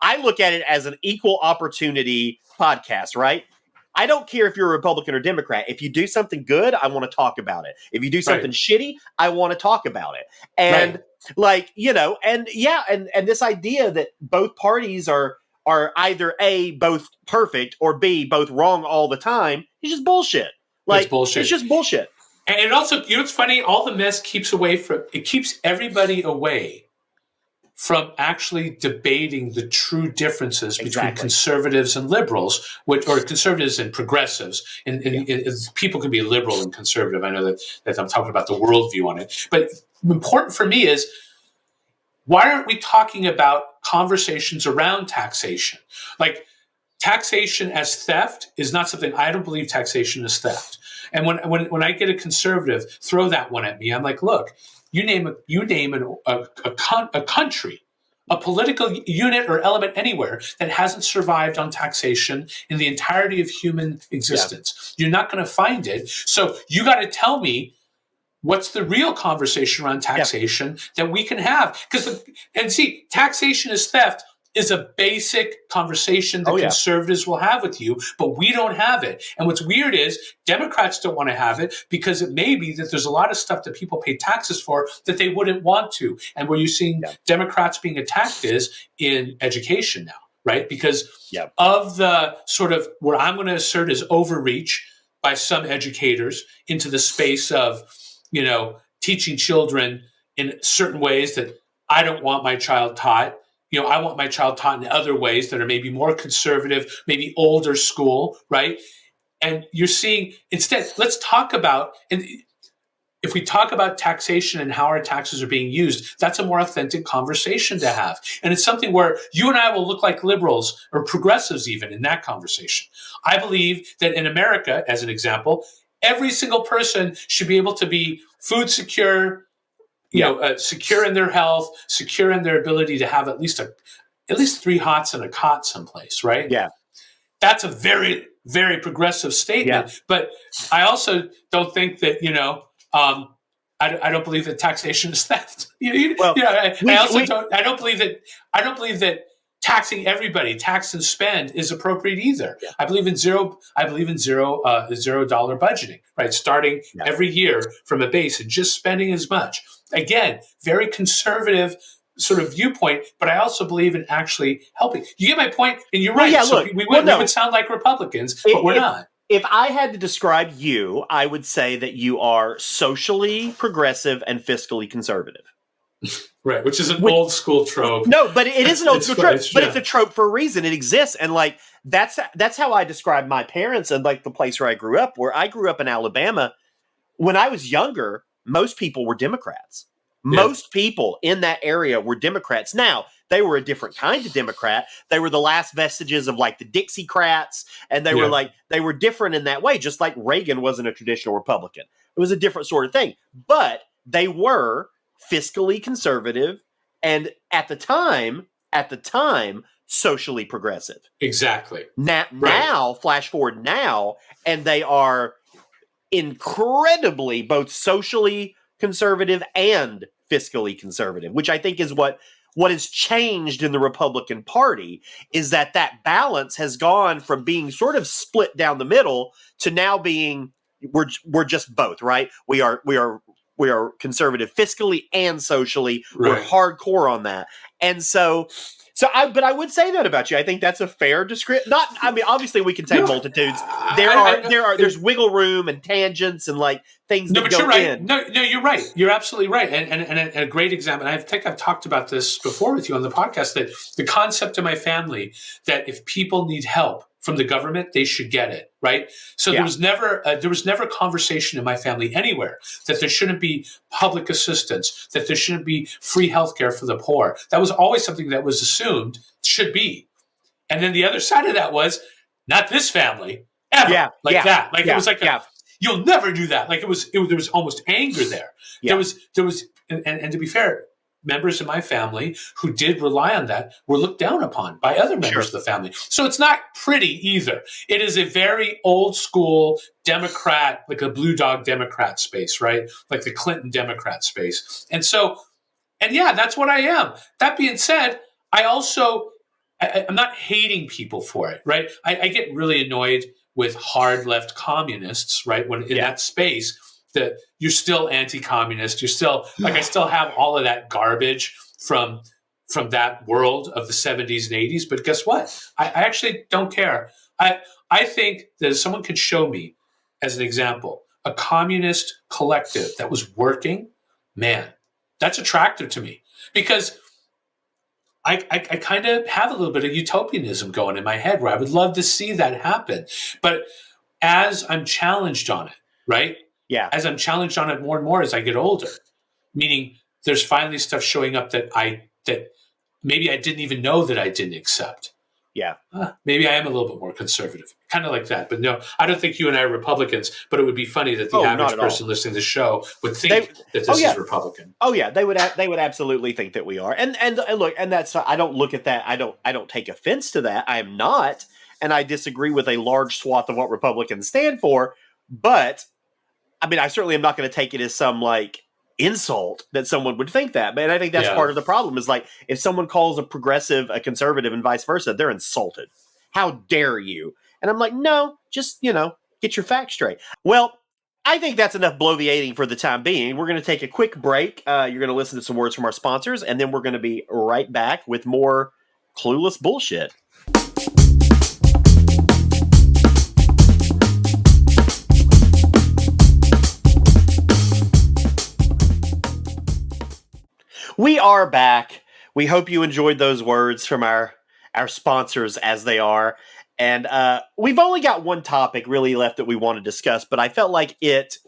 I look at it as an equal opportunity podcast, right? I don't care if you're a Republican or Democrat. If you do something good, I want to talk about it. If you do something shitty, I want to talk about it. And and this idea that both parties are either A, both perfect, or B, both wrong all the time is just bullshit. It's bullshit. It's just bullshit. And it also, it's funny, all the mess keeps everybody away from actually debating the true differences between conservatives and liberals, or conservatives and progressives. And people can be liberal and conservative. I know that I'm talking about the worldview on it. But important for me is, why aren't we talking about conversations around taxation? Like, taxation as theft is not something. I don't believe taxation is theft. And when I get a conservative throw that one at me, I'm like, look, you name a country, a political unit or element anywhere that hasn't survived on taxation in the entirety of human existence. You're not going to find it. So you got to tell me, what's the real conversation around taxation that we can have? Taxation is theft is a basic conversation that conservatives will have with you, but we don't have it. And what's weird is Democrats don't want to have it because it may be that there's a lot of stuff that people pay taxes for that they wouldn't want to. And where you're seeing Democrats being attacked is in education now, right? Because of the sort of what I'm going to assert is overreach by some educators into the space of, teaching children in certain ways that I don't want my child taught. I want my child taught in other ways that are maybe more conservative, maybe older school, right? And you're seeing, instead, let's talk about, and if we talk about taxation and how our taxes are being used, that's a more authentic conversation to have. And it's something where you and I will look like liberals or progressives even in that conversation. I believe that in America, as an example, every single person should be able to be food secure, secure in their health, secure in their ability to have at least 3 hots and a cot someplace, right? Yeah. That's a very, very progressive statement. Yeah. But I also don't think that, I don't believe that taxation is theft. I don't believe that taxing everybody, tax and spend, is appropriate either. Yeah. I believe in zero dollar budgeting, right? Starting every year from a base and just spending as much. Again, very conservative sort of viewpoint, but I also believe in actually helping. You get my point? And you're right. We would sound like Republicans, but we're not. If I had to describe you, I would say that you are socially progressive and fiscally conservative. Right, which is an old school trope. No, but it is an old school trope. But it's a trope for a reason. It exists, and like that's how I describe my parents and like the place where I grew up. Where I grew up in Alabama, when I was younger, most people were Democrats. Most people in that area were Democrats. Now, they were a different kind of Democrat. They were the last vestiges of like the Dixiecrats, and they were different in that way, just like Reagan wasn't a traditional Republican. It was a different sort of thing. But they were fiscally conservative and at the time, socially progressive. Exactly. Now, flash forward now, and they are incredibly both socially conservative and fiscally conservative, which I think is what has changed in the Republican Party, is that balance has gone from being sort of split down the middle to now being we're just both, right? We are conservative fiscally and socially. Right. We're hardcore on that. And but I would say that about you. I think that's a fair description. Obviously we can say multitudes. There's wiggle room and tangents and like things that go in. No, you're right. You're absolutely right. And a great example, and I think I've talked about this before with you on the podcast, that the concept in my family that if people need help from the government, they should get it, right? So there was never a conversation in my family anywhere that there shouldn't be public assistance, that there shouldn't be free healthcare for the poor. That was always something that was assumed should be. And then the other side of that was not this family ever that. Like it was like you'll never do that. Like there was almost anger there. Yeah. There was, and to be fair, members of my family who did rely on that were looked down upon by other members of the family. So it's not pretty either. It is a very old school Democrat, like a blue dog Democrat space, right? Like the Clinton Democrat space. And that's what I am. That being said, I'm not hating people for it, right? I get really annoyed with hard left communists, right? When in that space, that you're still anti-communist, you're still like, I still have all of that garbage from that world of the 70s and 80s. But guess what? I actually don't care. I think that if someone could show me, as an example, a communist collective that was working, man, that's attractive to me, because I kind of have a little bit of utopianism going in my head where I would love to see that happen. But as I'm challenged on it, right? Yeah. As I'm challenged on it more and more as I get older, meaning there's finally stuff showing up that maybe I didn't even know that I didn't accept. Yeah. Maybe I am a little bit more conservative, kind of like that. But no, I don't think you and I are Republicans, but it would be funny that the average person listening to the show would think that this is Republican. Oh yeah. They would absolutely think that we are. And look, and that's, I don't look at that. I don't take offense to that. I am not. And I disagree with a large swath of what Republicans stand for, but I mean, I certainly am not going to take it as some like insult that someone would think that. But I think that's part of the problem is like if someone calls a progressive a conservative and vice versa, they're insulted. How dare you? And I'm like, no, just, get your facts straight. Well, I think that's enough bloviating for the time being. We're going to take a quick break. You're going to listen to some words from our sponsors, and then we're going to be right back with more Clueless bullshit. We are back. We hope you enjoyed those words from our sponsors as they are. And we've only got one topic really left that we want to discuss, but I felt like it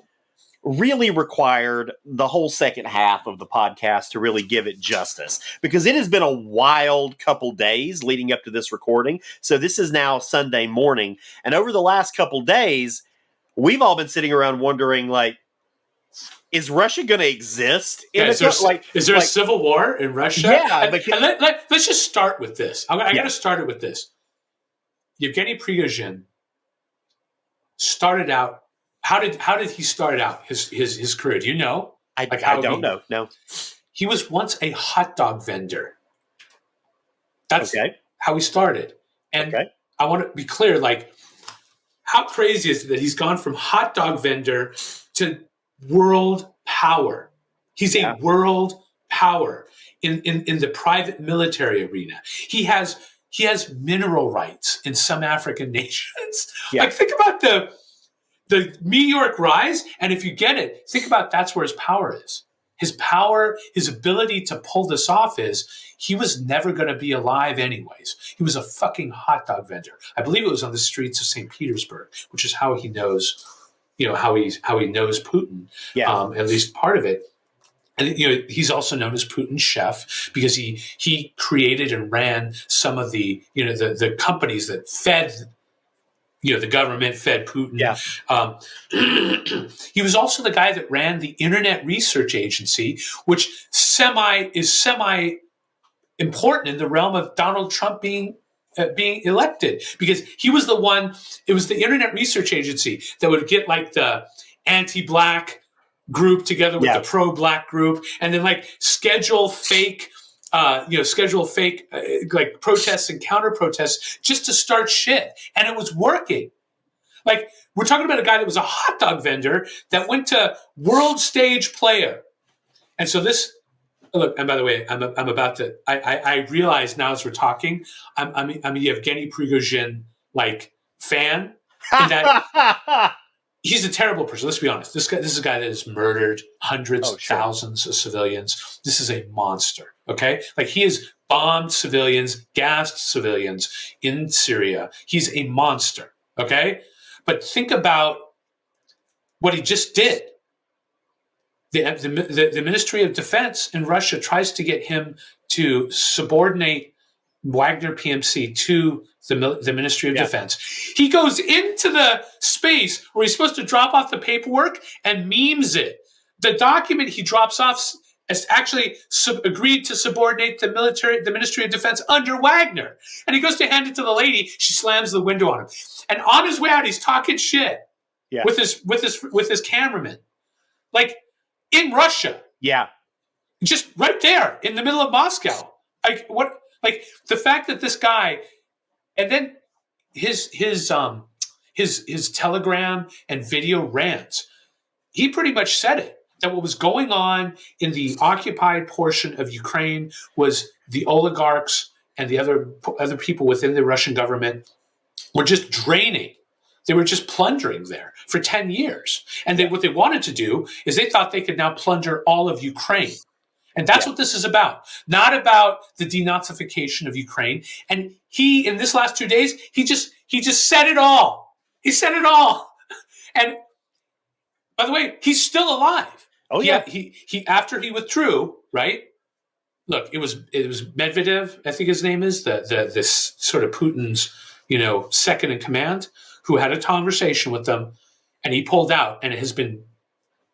really required the whole second half of the podcast to really give it justice, because it has been a wild couple days leading up to this recording. So this is now Sunday morning. And over the last couple days, we've all been sitting around wondering, like, is Russia going to exist? Is there a civil war in Russia? Yeah. Let's just start with this. I got to start it with this. Yevgeny Prigozhin started out. How did he start out his career? Do you know? I don't know. No. He was once a hot dog vendor. That's how he started. And I want to be clear, like, how crazy is it that he's gone from hot dog vendor to world power? He's a world power in the private military arena. He has mineral rights in some African nations. Yeah. Like, think about the meteoric rise, and if you get it, think about that's where his power is. his power, his ability to pull this off is he was never going to be alive anyways. He was a fucking hot dog vendor. I believe it was on the streets of St. Petersburg, which is how he knows, how he knows Putin, at least part of it. And he's also known as Putin's chef because he created and ran some of the the companies that fed the government, fed Putin. Yeah. He was also the guy that ran the Internet Research Agency, which is semi important in the realm of Donald Trump being elected, because he was the one. It was the Internet Research Agency that would get like the anti-black group together with the pro-black group, and then schedule fake like protests and counter protests just to start shit, and it was working. Like, we're talking about a guy that was a hot dog vendor that went to world stage player, and so this. Look, and by the way, I'm about to. I realize now as we're talking, I'm a Yevgeny Prigozhin fan, in that he's a terrible person. Let's be honest. This is a guy that has murdered hundreds, thousands of civilians. This is a monster. Okay, he has bombed civilians, gassed civilians in Syria. He's a monster. Okay, but think about what he just did. The Ministry of Defense in Russia tries to get him to subordinate Wagner PMC to the Ministry of Defense. He goes into the space where he's supposed to drop off the paperwork and memes it. The document he drops off has actually agreed to subordinate the Ministry of Defense under Wagner. And he goes to hand it to the lady. She slams the window on him. And on his way out, he's talking shit with his cameraman. In Russia. Yeah. Just right there in the middle of Moscow. The fact that this guy, and then his telegram and video rants, he pretty much said it, that what was going on in the occupied portion of Ukraine was the oligarchs and the other people within the Russian government were just draining. They were just plundering there for 10 years. And what they wanted to do is they thought they could now plunder all of Ukraine. And that's what this is about. Not about the denazification of Ukraine. And he, in this last 2 days, he just said it all. He said it all. And by the way, he's still alive. Oh yeah. He after he withdrew, right? Look, it was Medvedev, I think his name is, this sort of Putin's, second in command, who had a conversation with them, and he pulled out, and it has been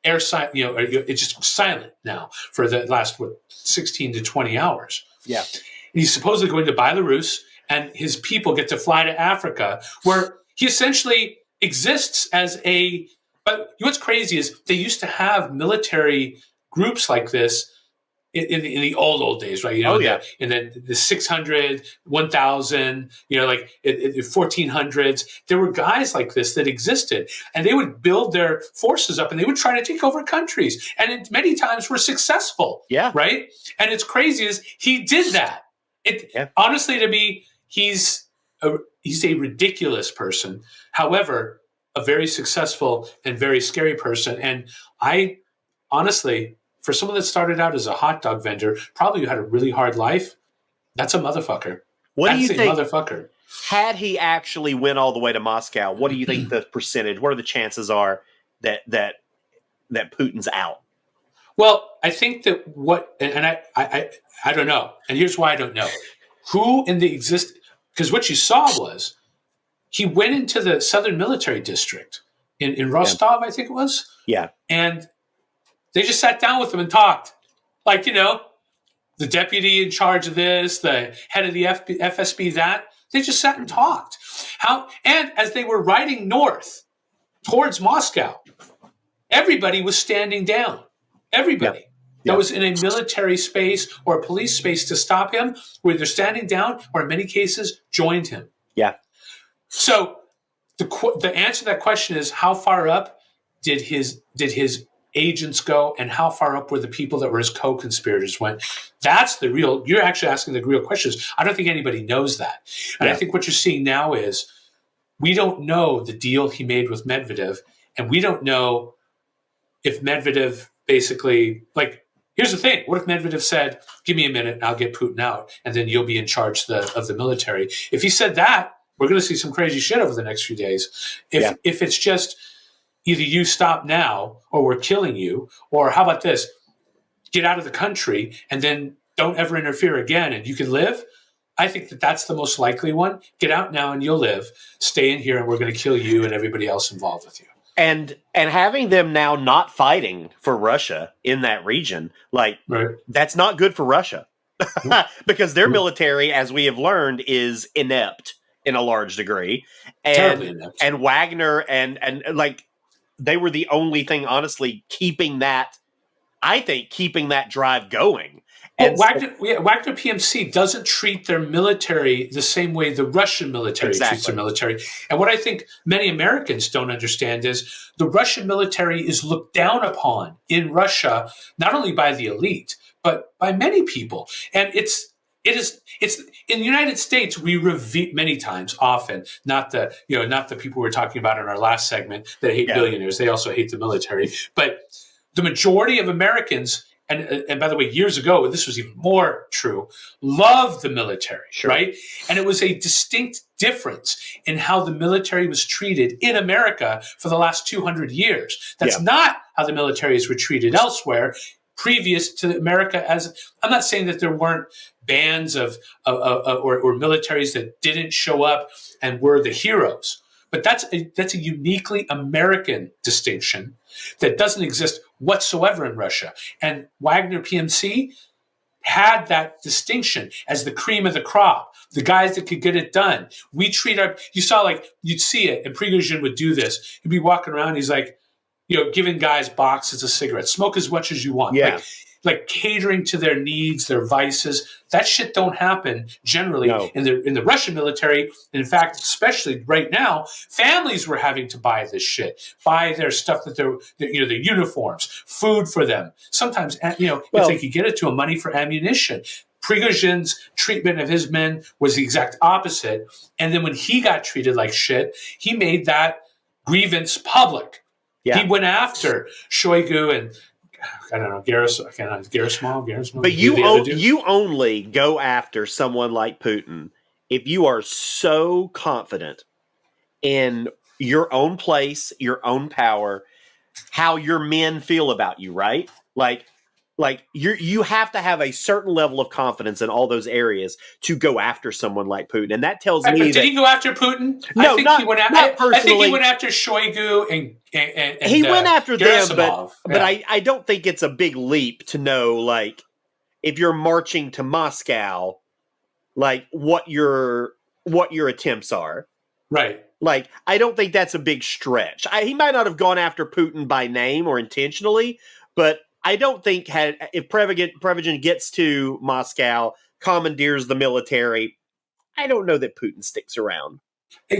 airsight, it's just silent now for the last 16 to 20 hours. Yeah. And he's supposedly going to Belarus, and his people get to fly to Africa, where he essentially exists as a. But what's crazy is they used to have military groups like this in the old days, right? In the 600, 1000, in 1400s, there were guys like this that existed, and they would build their forces up, and they would try to take over countries, and many times were successful. Yeah, right. And it's crazy is he did that. Honestly, to me, he's a ridiculous person. However, a very successful and very scary person. And I honestly, for someone that started out as a hot dog vendor, probably had a really hard life, that's a motherfucker. What do you think? Motherfucker. Had he actually went all the way to Moscow, what do you think the percentage? What are the chances are that Putin's out? Well, I think that I don't know, and here's why I don't know. Who in the because what you saw was he went into the Southern Military District in Rostov, I think it was. Yeah, and they just sat down with him and talked. The deputy in charge of this, the head of the FSB, they just sat and talked. And as they were riding north towards Moscow, everybody was standing down. Everybody that was in a military space or a police space to stop him, were either standing down or in many cases joined him. Yeah. So the answer to that question is, how far up did his agents go, and how far up were the people that were his co-conspirators went? That's the real. You're actually asking the real questions. I don't think anybody knows that, and I think what you're seeing now is we don't know the deal he made with Medvedev, and we don't know if Medvedev basically Here's the thing. What if Medvedev said, give me a minute and I'll get Putin out, and then you'll be in charge of the military? If he said that, we're going to see some crazy shit over the next few days. If it's just either you stop now or we're killing you, or how about this? Get out of the country and then don't ever interfere again and you can live. I think that's the most likely one. Get out now and you'll live. Stay in here and we're going to kill you and everybody else involved with you. And having them now not fighting for Russia in that region, that's not good for Russia. Because their military, as we have learned, is inept in a large degree. And Wagner and they were the only thing, honestly, keeping that drive going. Well, Wagner PMC doesn't treat their military the same way the Russian military treats their military. And what I think many Americans don't understand is the Russian military is looked down upon in Russia, not only by the elite, but by many people. And it's in the United States, we revere many times, often, not the people we're talking about in our last segment that hate billionaires. They also hate the military. But the majority of Americans, and by the way, years ago, this was even more true, loved the military, right? And it was a distinct difference in how the military was treated in America for the last 200 years. That's not how the militaries were treated elsewhere previous to America. I'm not saying that there weren't bands or militaries that didn't show up and were the heroes, but that's a uniquely American distinction that doesn't exist whatsoever in Russia. And Wagner PMC had that distinction as the cream of the crop, the guys that could get it done. We treat you'd see it, and Prigozhin would do this. He'd be walking around, he's like, giving guys boxes of cigarettes, smoke as much as you want. Yeah. Like catering to their needs, their vices. That shit don't happen generally in the Russian military. In fact, especially right now, families were having to buy this shit, buy their stuff their uniforms, food for them. Sometimes, if they could get it to them, money for ammunition. Prigozhin's treatment of his men was the exact opposite. And then when he got treated like shit, he made that grievance public. Yeah. He went after Shoigu and I don't know, Gerasimov. But you only go after someone like Putin if you are so confident in your own place, your own power, how your men feel about you, right? Like you have to have a certain level of confidence in all those areas to go after someone like Putin, and that tells me. Did he go after Putin? No, not personally. I think he went after Shoigu and he went after Gerasimov. them, but I don't think it's a big leap to know, if you're marching to Moscow, what your attempts are. Right. I don't think that's a big stretch. He might not have gone after Putin by name or intentionally, but I don't think if Prigozhin gets to Moscow, commandeers the military, I don't know that Putin sticks around.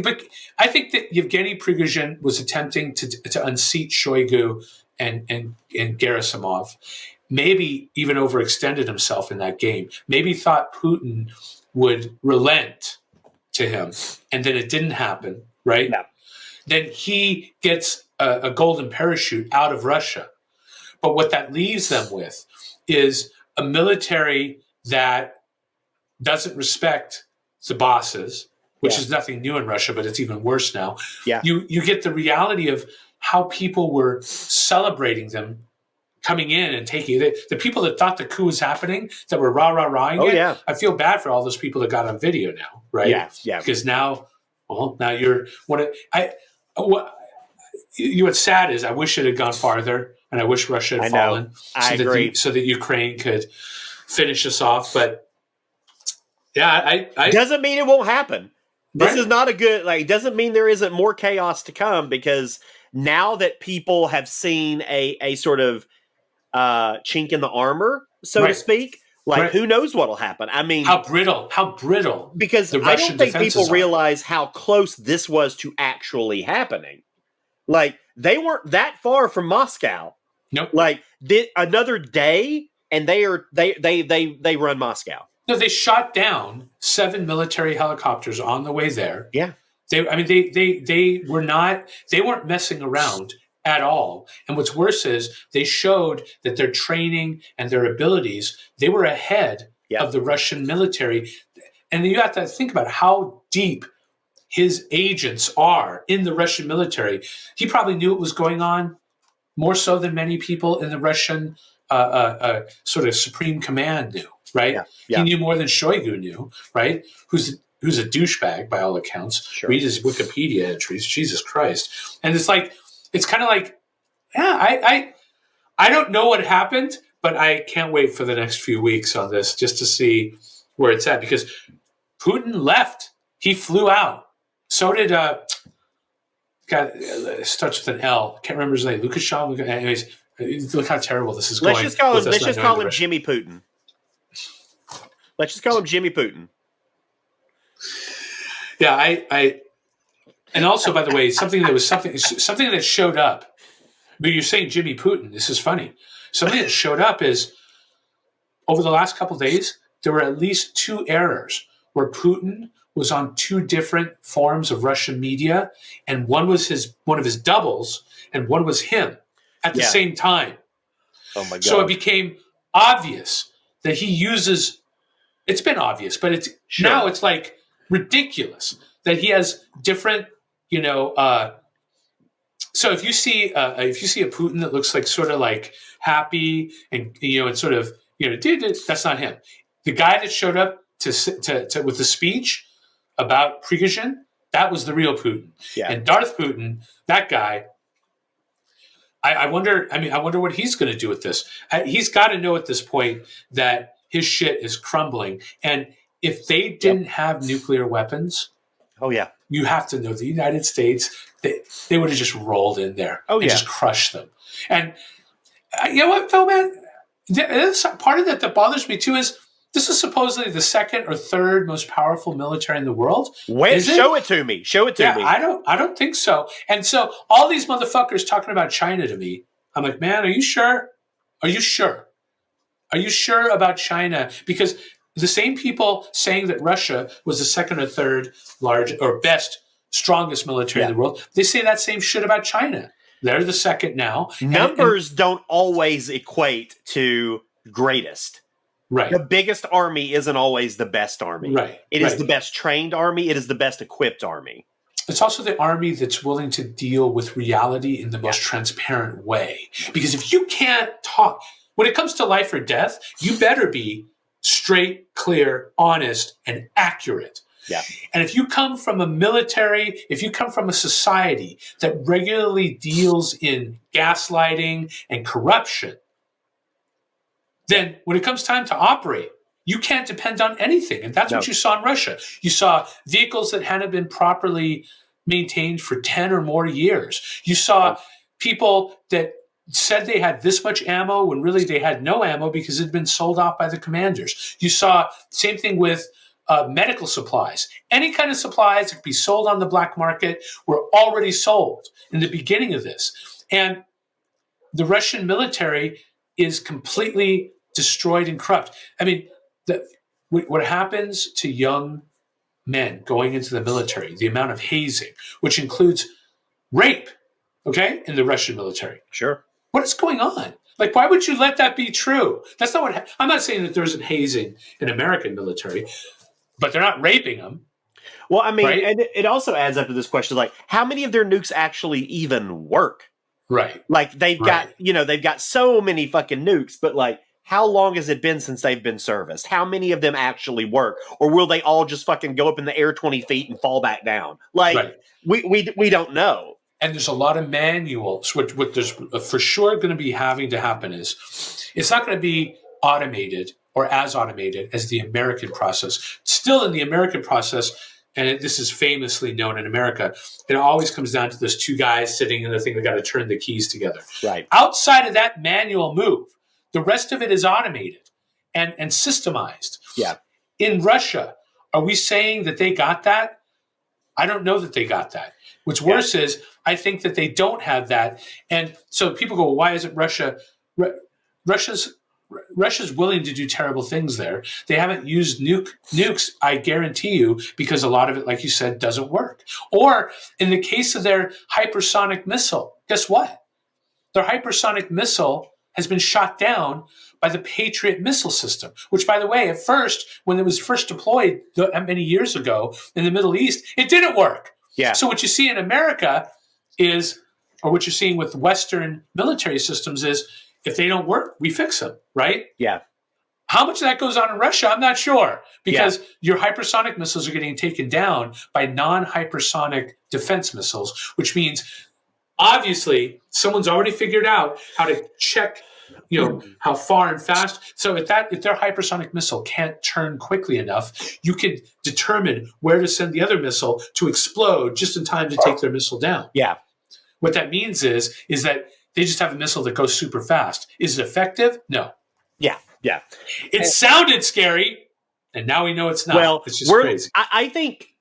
But I think that Yevgeny Prigozhin was attempting to unseat Shoigu and Gerasimov, maybe even overextended himself in that game. Maybe thought Putin would relent to him, and then it didn't happen, right? No. Then he gets a golden parachute out of Russia. But what that leaves them with is a military that doesn't respect the bosses, which is nothing new in Russia, but it's even worse now. Yeah. You get the reality of how people were celebrating them coming in and taking the people that thought the coup was happening, that were rah-rah-rahing it. Yeah. I feel bad for all those people that got on video now, right? Yeah, yeah. Because now you're what's sad is I wish it had gone farther. And I wish Russia had fallen so that Ukraine could finish us off. But yeah, I doesn't mean it won't happen. This is not a good, doesn't mean there isn't more chaos to come, because now that people have seen a sort of chink in the armor, so to speak, who knows what'll happen? I mean, how brittle. Because I don't think people realize how close this was to actually happening. They weren't that far from Moscow. Nope. Another day, and they run Moscow. No, they shot down 7 military helicopters on the way there. Yeah. They weren't messing around at all. And what's worse is they showed that their training and their abilities, they were ahead of the Russian military. And you have to think about how deep his agents are in the Russian military. He probably knew what was going on more so than many people in the Russian sort of supreme command knew, right? He knew more than Shoigu knew, right? Who's a douchebag by all accounts. Sure. Read his Wikipedia entries, Jesus Christ. And it's kind of like, I don't know what happened, but I can't wait for the next few weeks on this just to see where it's at, because Putin left. He flew out. So did starts with an L. Can't remember his name. Lukashenko. Anyways, look how terrible this is going. Let's just call him Jimmy Putin. Let's just call him Jimmy Putin. Yeah, I and also, by the way, something that showed up. But you're saying Jimmy Putin. This is funny. Something that showed up is over the last couple of days, there were at least 2 errors where Putin was on 2 different forms of Russian media, and one was one of his doubles, and one was him at the same time. Oh my God! So it became obvious that he uses. It's been obvious, but now it's like ridiculous that he has different. So if you see a Putin that looks like sort of like happy and and sort of dude, that's not him. The guy that showed up to with the speech about Prigozhin, that was the real Putin. Yeah. And Darth Putin, that guy, I wonder what he's going to do with this. He's got to know at this point that his shit is crumbling. And if they didn't have nuclear weapons, you have to know the United States, they would have just rolled in there and just crushed them. And you know what, Phil, man? Part of that bothers me too is this is supposedly the second or third most powerful military in the world. Show it to me. Me. I don't think so. And so all these motherfuckers talking about China to me, I'm like, man, are you sure? Are you sure? Are you sure about China? Because the same people saying that Russia was the second or third strongest military in the world, they say that same shit about China. They're the second now. Numbers don't always equate to greatest. Right. The biggest army isn't always the best army. Right. It is the best trained army. It is the best equipped army. It's also the army that's willing to deal with reality in the most transparent way. Because if you can't talk, when it comes to life or death, you better be straight, clear, honest, and accurate. Yeah. And if you come from a military, if you come from a society that regularly deals in gaslighting and corruption, then when it comes time to operate, you can't depend on anything. And that's what you saw in Russia. You saw vehicles that hadn't been properly maintained for 10 or more years. You saw people that said they had this much ammo when really they had no ammo because it had been sold off by the commanders. You saw same thing with medical supplies. Any kind of supplies that could be sold on the black market were already sold in the beginning of this. And the Russian military is completely destroyed and corrupt. I mean, what happens to young men going into the military, the amount of hazing, which includes rape, in the Russian military. Sure. What is going on? Like, why would you let that be true? That's not what I'm not saying that there isn't hazing in American military, but they're not raping them. Well, I mean, and it also adds up to this question, like, how many of their nukes actually even work? Right. Like, they've got so many fucking nukes, but like, how long has it been since they've been serviced? How many of them actually work? Or will they all just fucking go up in the air 20 feet and fall back down? Like, we don't know. And there's a lot of manuals. What there's for sure going to be having to happen is it's not going to be automated or as automated as the American process. Still in the American process, and this is famously known in America, it always comes down to those 2 guys sitting in the thing that got to turn the keys together. Right. Outside of that manual move, the rest of it is automated and systemized. Yeah. In Russia, are we saying that they got that? I don't know that they got that. What's worse is I think that they don't have that. And so people go, well, why isn't Russia? Russia's willing to do terrible things there. They haven't used nukes, I guarantee you, because a lot of it, like you said, doesn't work. Or in the case of their hypersonic missile, guess what? their hypersonic missile has been shot down by the Patriot missile system, which, by the way, at first, when it was first deployed many years ago in the Middle East, it didn't work. Yeah. So what you see in America is, or what you're seeing with Western military systems is, if they don't work, we fix them, right? Yeah. How much of that goes on in Russia, I'm not sure, because your hypersonic missiles are getting taken down by non-hypersonic defense missiles, which means obviously someone's already figured out how to check, how far and fast. So if their hypersonic missile can't turn quickly enough, you could determine where to send the other missile to explode just in time to take their missile down. Yeah. What that means is that they just have a missile that goes super fast. Is it effective? No. Yeah. Yeah. It sounded scary, and now we know it's not. Well, it's just crazy. I think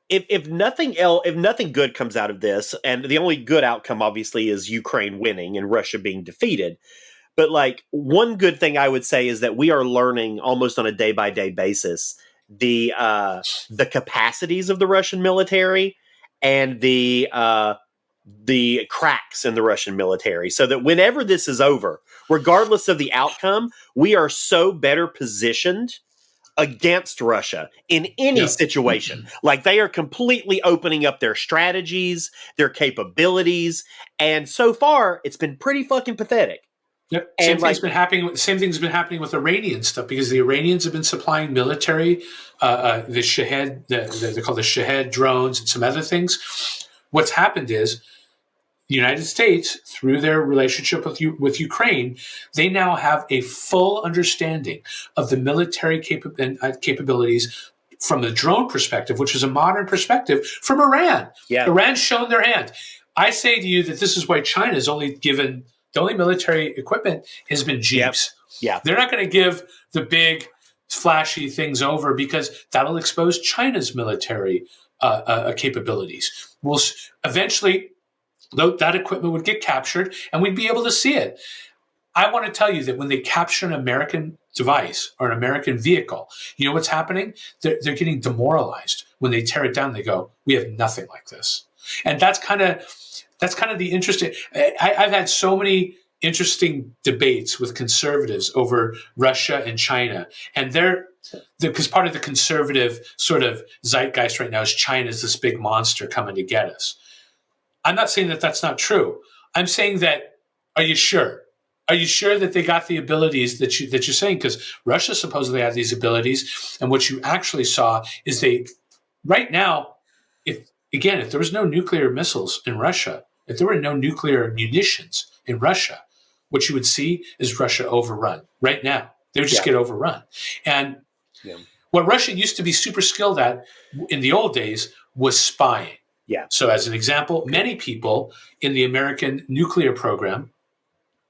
if nothing else, if nothing good comes out of this, and the only good outcome obviously is Ukraine winning and Russia being defeated. But like, one good thing I would say is that we are learning almost on a day by day basis the capacities of the Russian military and the cracks in the Russian military, so that whenever this is over, regardless of the outcome, we are so better positioned against Russia in any situation. Like, they are completely opening up their strategies, their capabilities, and so far it's been pretty fucking pathetic. Yep. Same thing's been happening with Iranian stuff, because the Iranians have been supplying military, the Shahed, they're called the Shahed drones and some other things. What's happened is the United States, through their relationship with Ukraine, they now have a full understanding of the military capabilities from the drone perspective, which is a modern perspective from Iran. Yeah. Iran's shown their hand. I say to you that this is why China is only given, the only military equipment has been Jeeps. Yep. Yeah. They're not going to give the big, flashy things over, because that'll expose China's military capabilities. We'll eventually, that equipment would get captured and we'd be able to see it. I want to tell you that when they capture an American device or an American vehicle, you know what's happening? They're getting demoralized. When they tear it down, they go, we have nothing like this. And that's kind of the interesting. I've had so many interesting debates with conservatives over Russia and China. And because part of the conservative sort of zeitgeist right now is China's this big monster coming to get us. I'm not saying that that's not true. I'm saying that, are you sure? Are you sure that they got the abilities that you're saying? Because Russia supposedly had these abilities, and what you actually saw is right now, if there was no nuclear missiles in Russia, if there were no nuclear munitions in Russia, what you would see is Russia overrun. Right now, they would just get overrun. And what Russia used to be super skilled at in the old days was spying. Yeah. So as an example, many people in the American nuclear program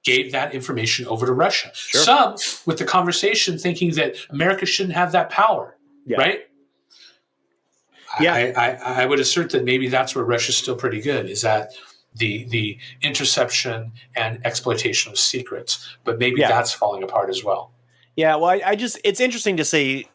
gave that information over to Russia. Sure. Some with the conversation thinking that America shouldn't have that power, right? Yeah. I would assert that maybe that's where Russia's still pretty good, is that the interception and exploitation of secrets. But maybe that's falling apart as well. Yeah, well, it's interesting to see,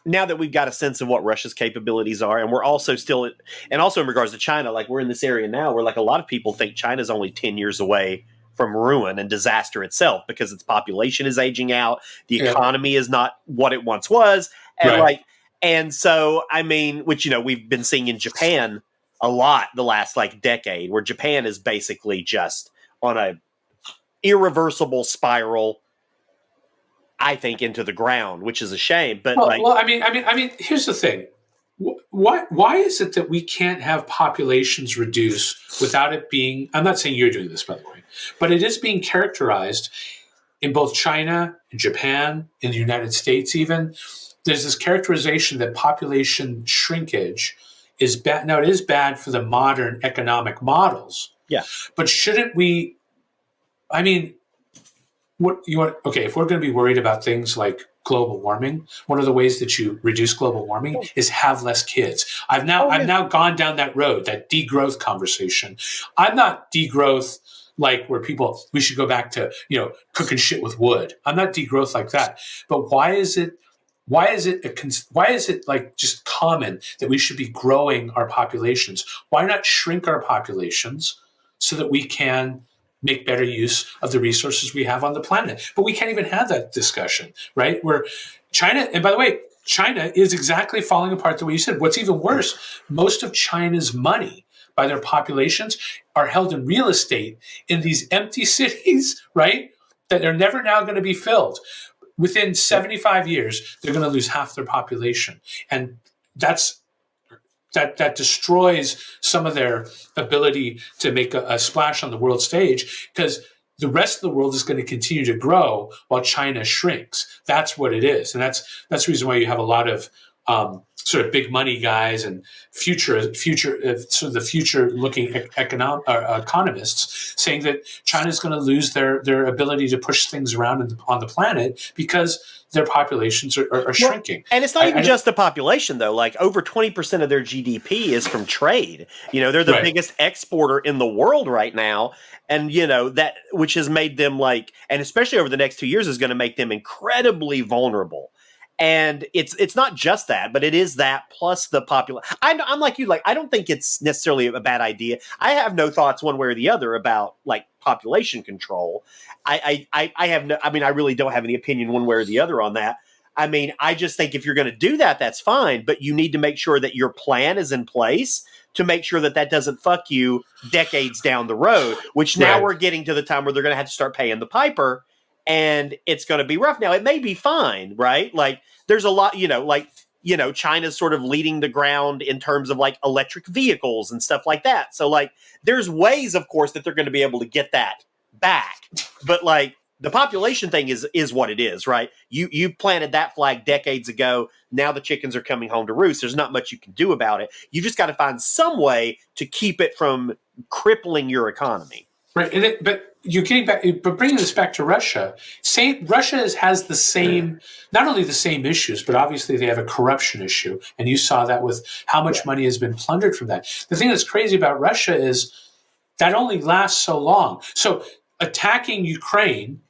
now that we've got a sense of what Russia's capabilities are, and we're also still, and also in regards to China, like, we're in this area now where, like, a lot of people think China's only 10 years away from ruin and disaster itself, because its population is aging out, the economy is not what it once was, and and so, I mean, which, we've been seeing in Japan a lot the last, decade, where Japan is basically just on a irreversible spiral, I think, into the ground, which is a shame. But I mean, here's the thing: why is it that we can't have populations reduce without it being? I'm not saying you're doing this, by the way, but it is being characterized in both China, in Japan, in the United States. Even there's this characterization that population shrinkage is bad. Now, it is bad for the modern economic models. Yeah, but shouldn't we? I mean, if we're going to be worried about things like global warming, one of the ways that you reduce global warming is have less kids. I've now gone down that road, that degrowth conversation. I'm not degrowth like where we should go back to, cooking shit with wood. I'm not degrowth like that. But why is it like just common that we should be growing our populations? Why not shrink our populations so that we can make better use of the resources we have on the planet. But we can't even have that discussion, right? Where China, and by the way, China is exactly falling apart the way you said. What's even worse, most of China's money by their populations are held in real estate in these empty cities, right? That are never now going to be filled. Within 75 years, they're going to lose half their population. And that destroys some of their ability to make a splash on the world stage, because the rest of the world is going to continue to grow while China shrinks. That's what it is. And that's the reason why you have a lot of sort of big money guys and future looking economists saying that China is going to lose their ability to push things around on the planet because their populations are shrinking. And it's not even just the population, though. Like over 20% of their GDP is from trade. They're the biggest exporter in the world right now. And, that which has made them and especially over the next 2 years is going to make them incredibly vulnerable. And it's not just that, but it is that plus the population. I'm like you, I don't think it's necessarily a bad idea. I have no thoughts one way or the other about population control. I really don't have any opinion one way or the other on that. I just think if you're going to do that, that's fine, but you need to make sure that your plan is in place to make sure that doesn't fuck you decades down the road, which now we're getting to the time where they're going to have to start paying the piper. And it's going to be rough. Now, it may be fine, right? There's a lot, China's sort of leading the ground in terms of electric vehicles and stuff like that. So there's ways, of course, that they're going to be able to get that back. But the population thing is what it is, right? You planted that flag decades ago. Now the chickens are coming home to roost. There's not much you can do about it. You just got to find some way to keep it from crippling your economy. Right. But you're getting back, but bringing this back to Russia, Russia has the same, not only the same issues, but obviously they have a corruption issue. And you saw that with how much money has been plundered from that. The thing that's crazy about Russia is that only lasts so long. So attacking Ukraine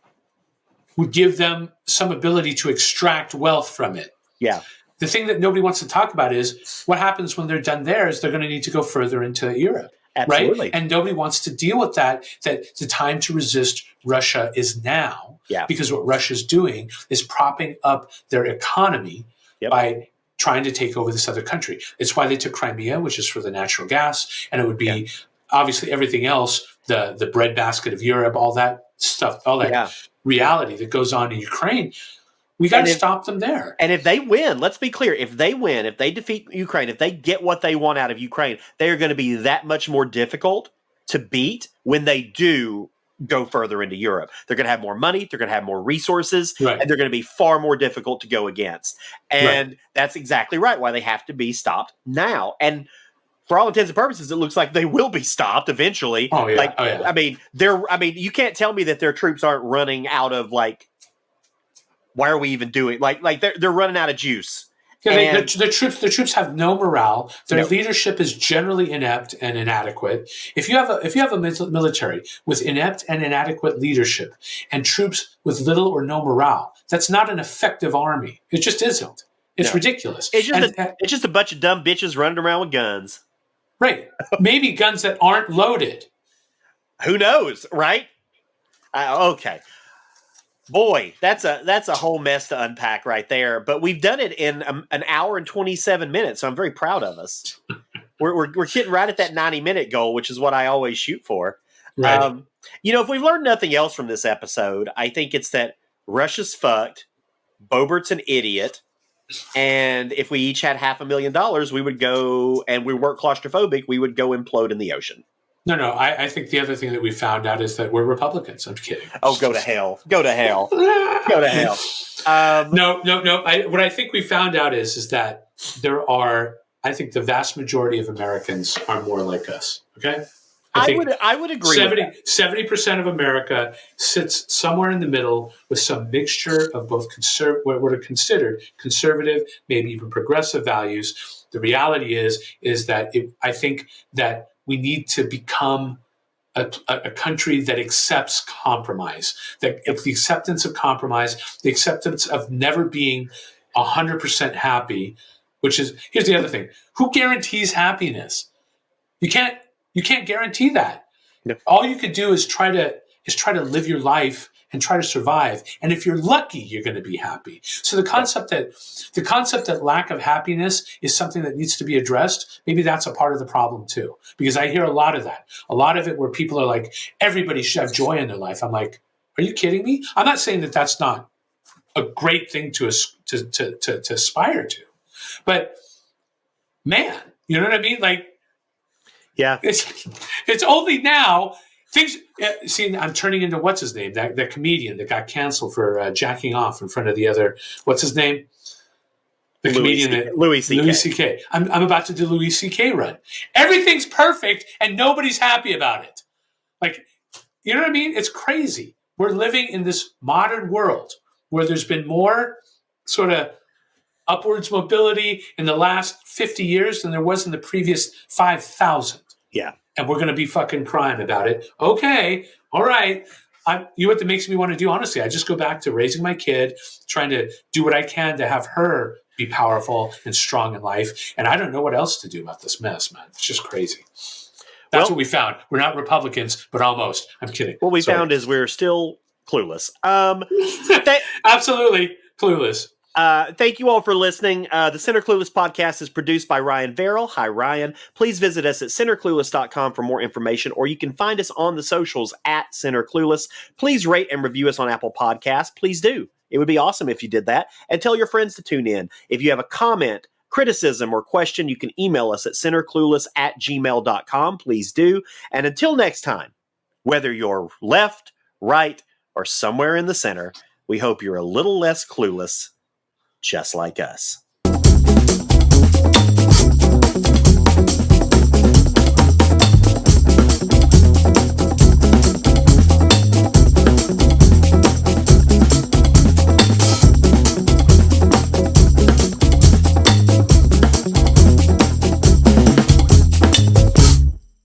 would give them some ability to extract wealth from it. Yeah. The thing that nobody wants to talk about is what happens when they're done there is they're going to need to go further into Europe. Absolutely. Right? And nobody wants to deal with that the time to resist Russia is now. Yeah. Because what Russia's doing is propping up their economy by trying to take over this other country. It's why they took Crimea, which is for the natural gas. And it would be obviously everything else, the breadbasket of Europe, all that stuff, all that reality that goes on in Ukraine. We got to stop them there. And if they win, let's be clear, if they win, if they defeat Ukraine, if they get what they want out of Ukraine, they are going to be that much more difficult to beat when they do go further into Europe. They're going to have more money, they're going to have more resources, and they're going to be far more difficult to go against. And that's exactly right, why they have to be stopped now. And for all intents and purposes, it looks like they will be stopped eventually. Oh, yeah. You can't tell me that their troops aren't running out of why are we even doing they're running out of juice. Yeah, the troops have no morale. Their leadership is generally inept and inadequate. If you have a military with inept and inadequate leadership and troops with little or no morale, that's not an effective army. It just isn't. It's ridiculous. It's just a bunch of dumb bitches running around with guns. Right. Maybe guns that aren't loaded. Who knows, right? Okay. Boy, that's a whole mess to unpack right there. But we've done it in an hour and 27 minutes, so I'm very proud of us. We're hitting right at that 90-minute goal, which is what I always shoot for. Right. If we've learned nothing else from this episode, I think it's that Russia's fucked, Boebert's an idiot, and if we each had $500,000, we would go, and we weren't claustrophobic, we would go implode in the ocean. No. I think the other thing that we found out is that we're Republicans. I'm kidding. Oh, go to hell. Go to hell. Go to hell. No. What I think we found out is that I think the vast majority of Americans are more like us. Okay? I would agree. 70% of America sits somewhere in the middle with some mixture of both what are considered conservative, maybe even progressive values. The reality is that I think that we need to become a country that accepts compromise, that the acceptance of compromise, the acceptance of never being 100% happy, which is, here's the other thing. Who guarantees happiness? You can't guarantee that. Yep. All you could do is try to live your life and try to survive. And if you're lucky, you're going to be happy. So the concept that lack of happiness is something that needs to be addressed, maybe that's a part of the problem too. Because I hear a lot of that. A lot of it where people are like, everybody should have joy in their life. I'm like, are you kidding me? I'm not saying that that's not a great thing to aspire to. But man, you know what I mean? Like, yeah, it's only now things. See, I'm turning into what's his name? That comedian that got canceled for jacking off in front of the other. What's his name? The comedian that Louis C.K. Louis C.K. I'm about to do Louis C.K. run. Everything's perfect and nobody's happy about it. Like, you know what I mean? It's crazy. We're living in this modern world where there's been more sort of upwards mobility in the last 50 years than there was in the previous 5,000. Yeah. And we're going to be fucking crying about it. Okay. All right. You know what that makes me want to do? Honestly, I just go back to raising my kid, trying to do what I can to have her be powerful and strong in life. And I don't know what else to do about this mess, man. It's just crazy. That's what we found. We're not Republicans, but almost. I'm kidding. What we found is we're still clueless. Absolutely clueless. Thank you all for listening. The Center Clueless podcast is produced by Ryan Verrill. Hi, Ryan. Please visit us at centerclueless.com for more information, or you can find us on the socials at Center Clueless. Please rate and review us on Apple Podcasts. Please do. It would be awesome if you did that. And tell your friends to tune in. If you have a comment, criticism, or question, you can email us at centerclueless@gmail.com. Please do. And until next time, whether you're left, right, or somewhere in the center, we hope you're a little less clueless, just like us.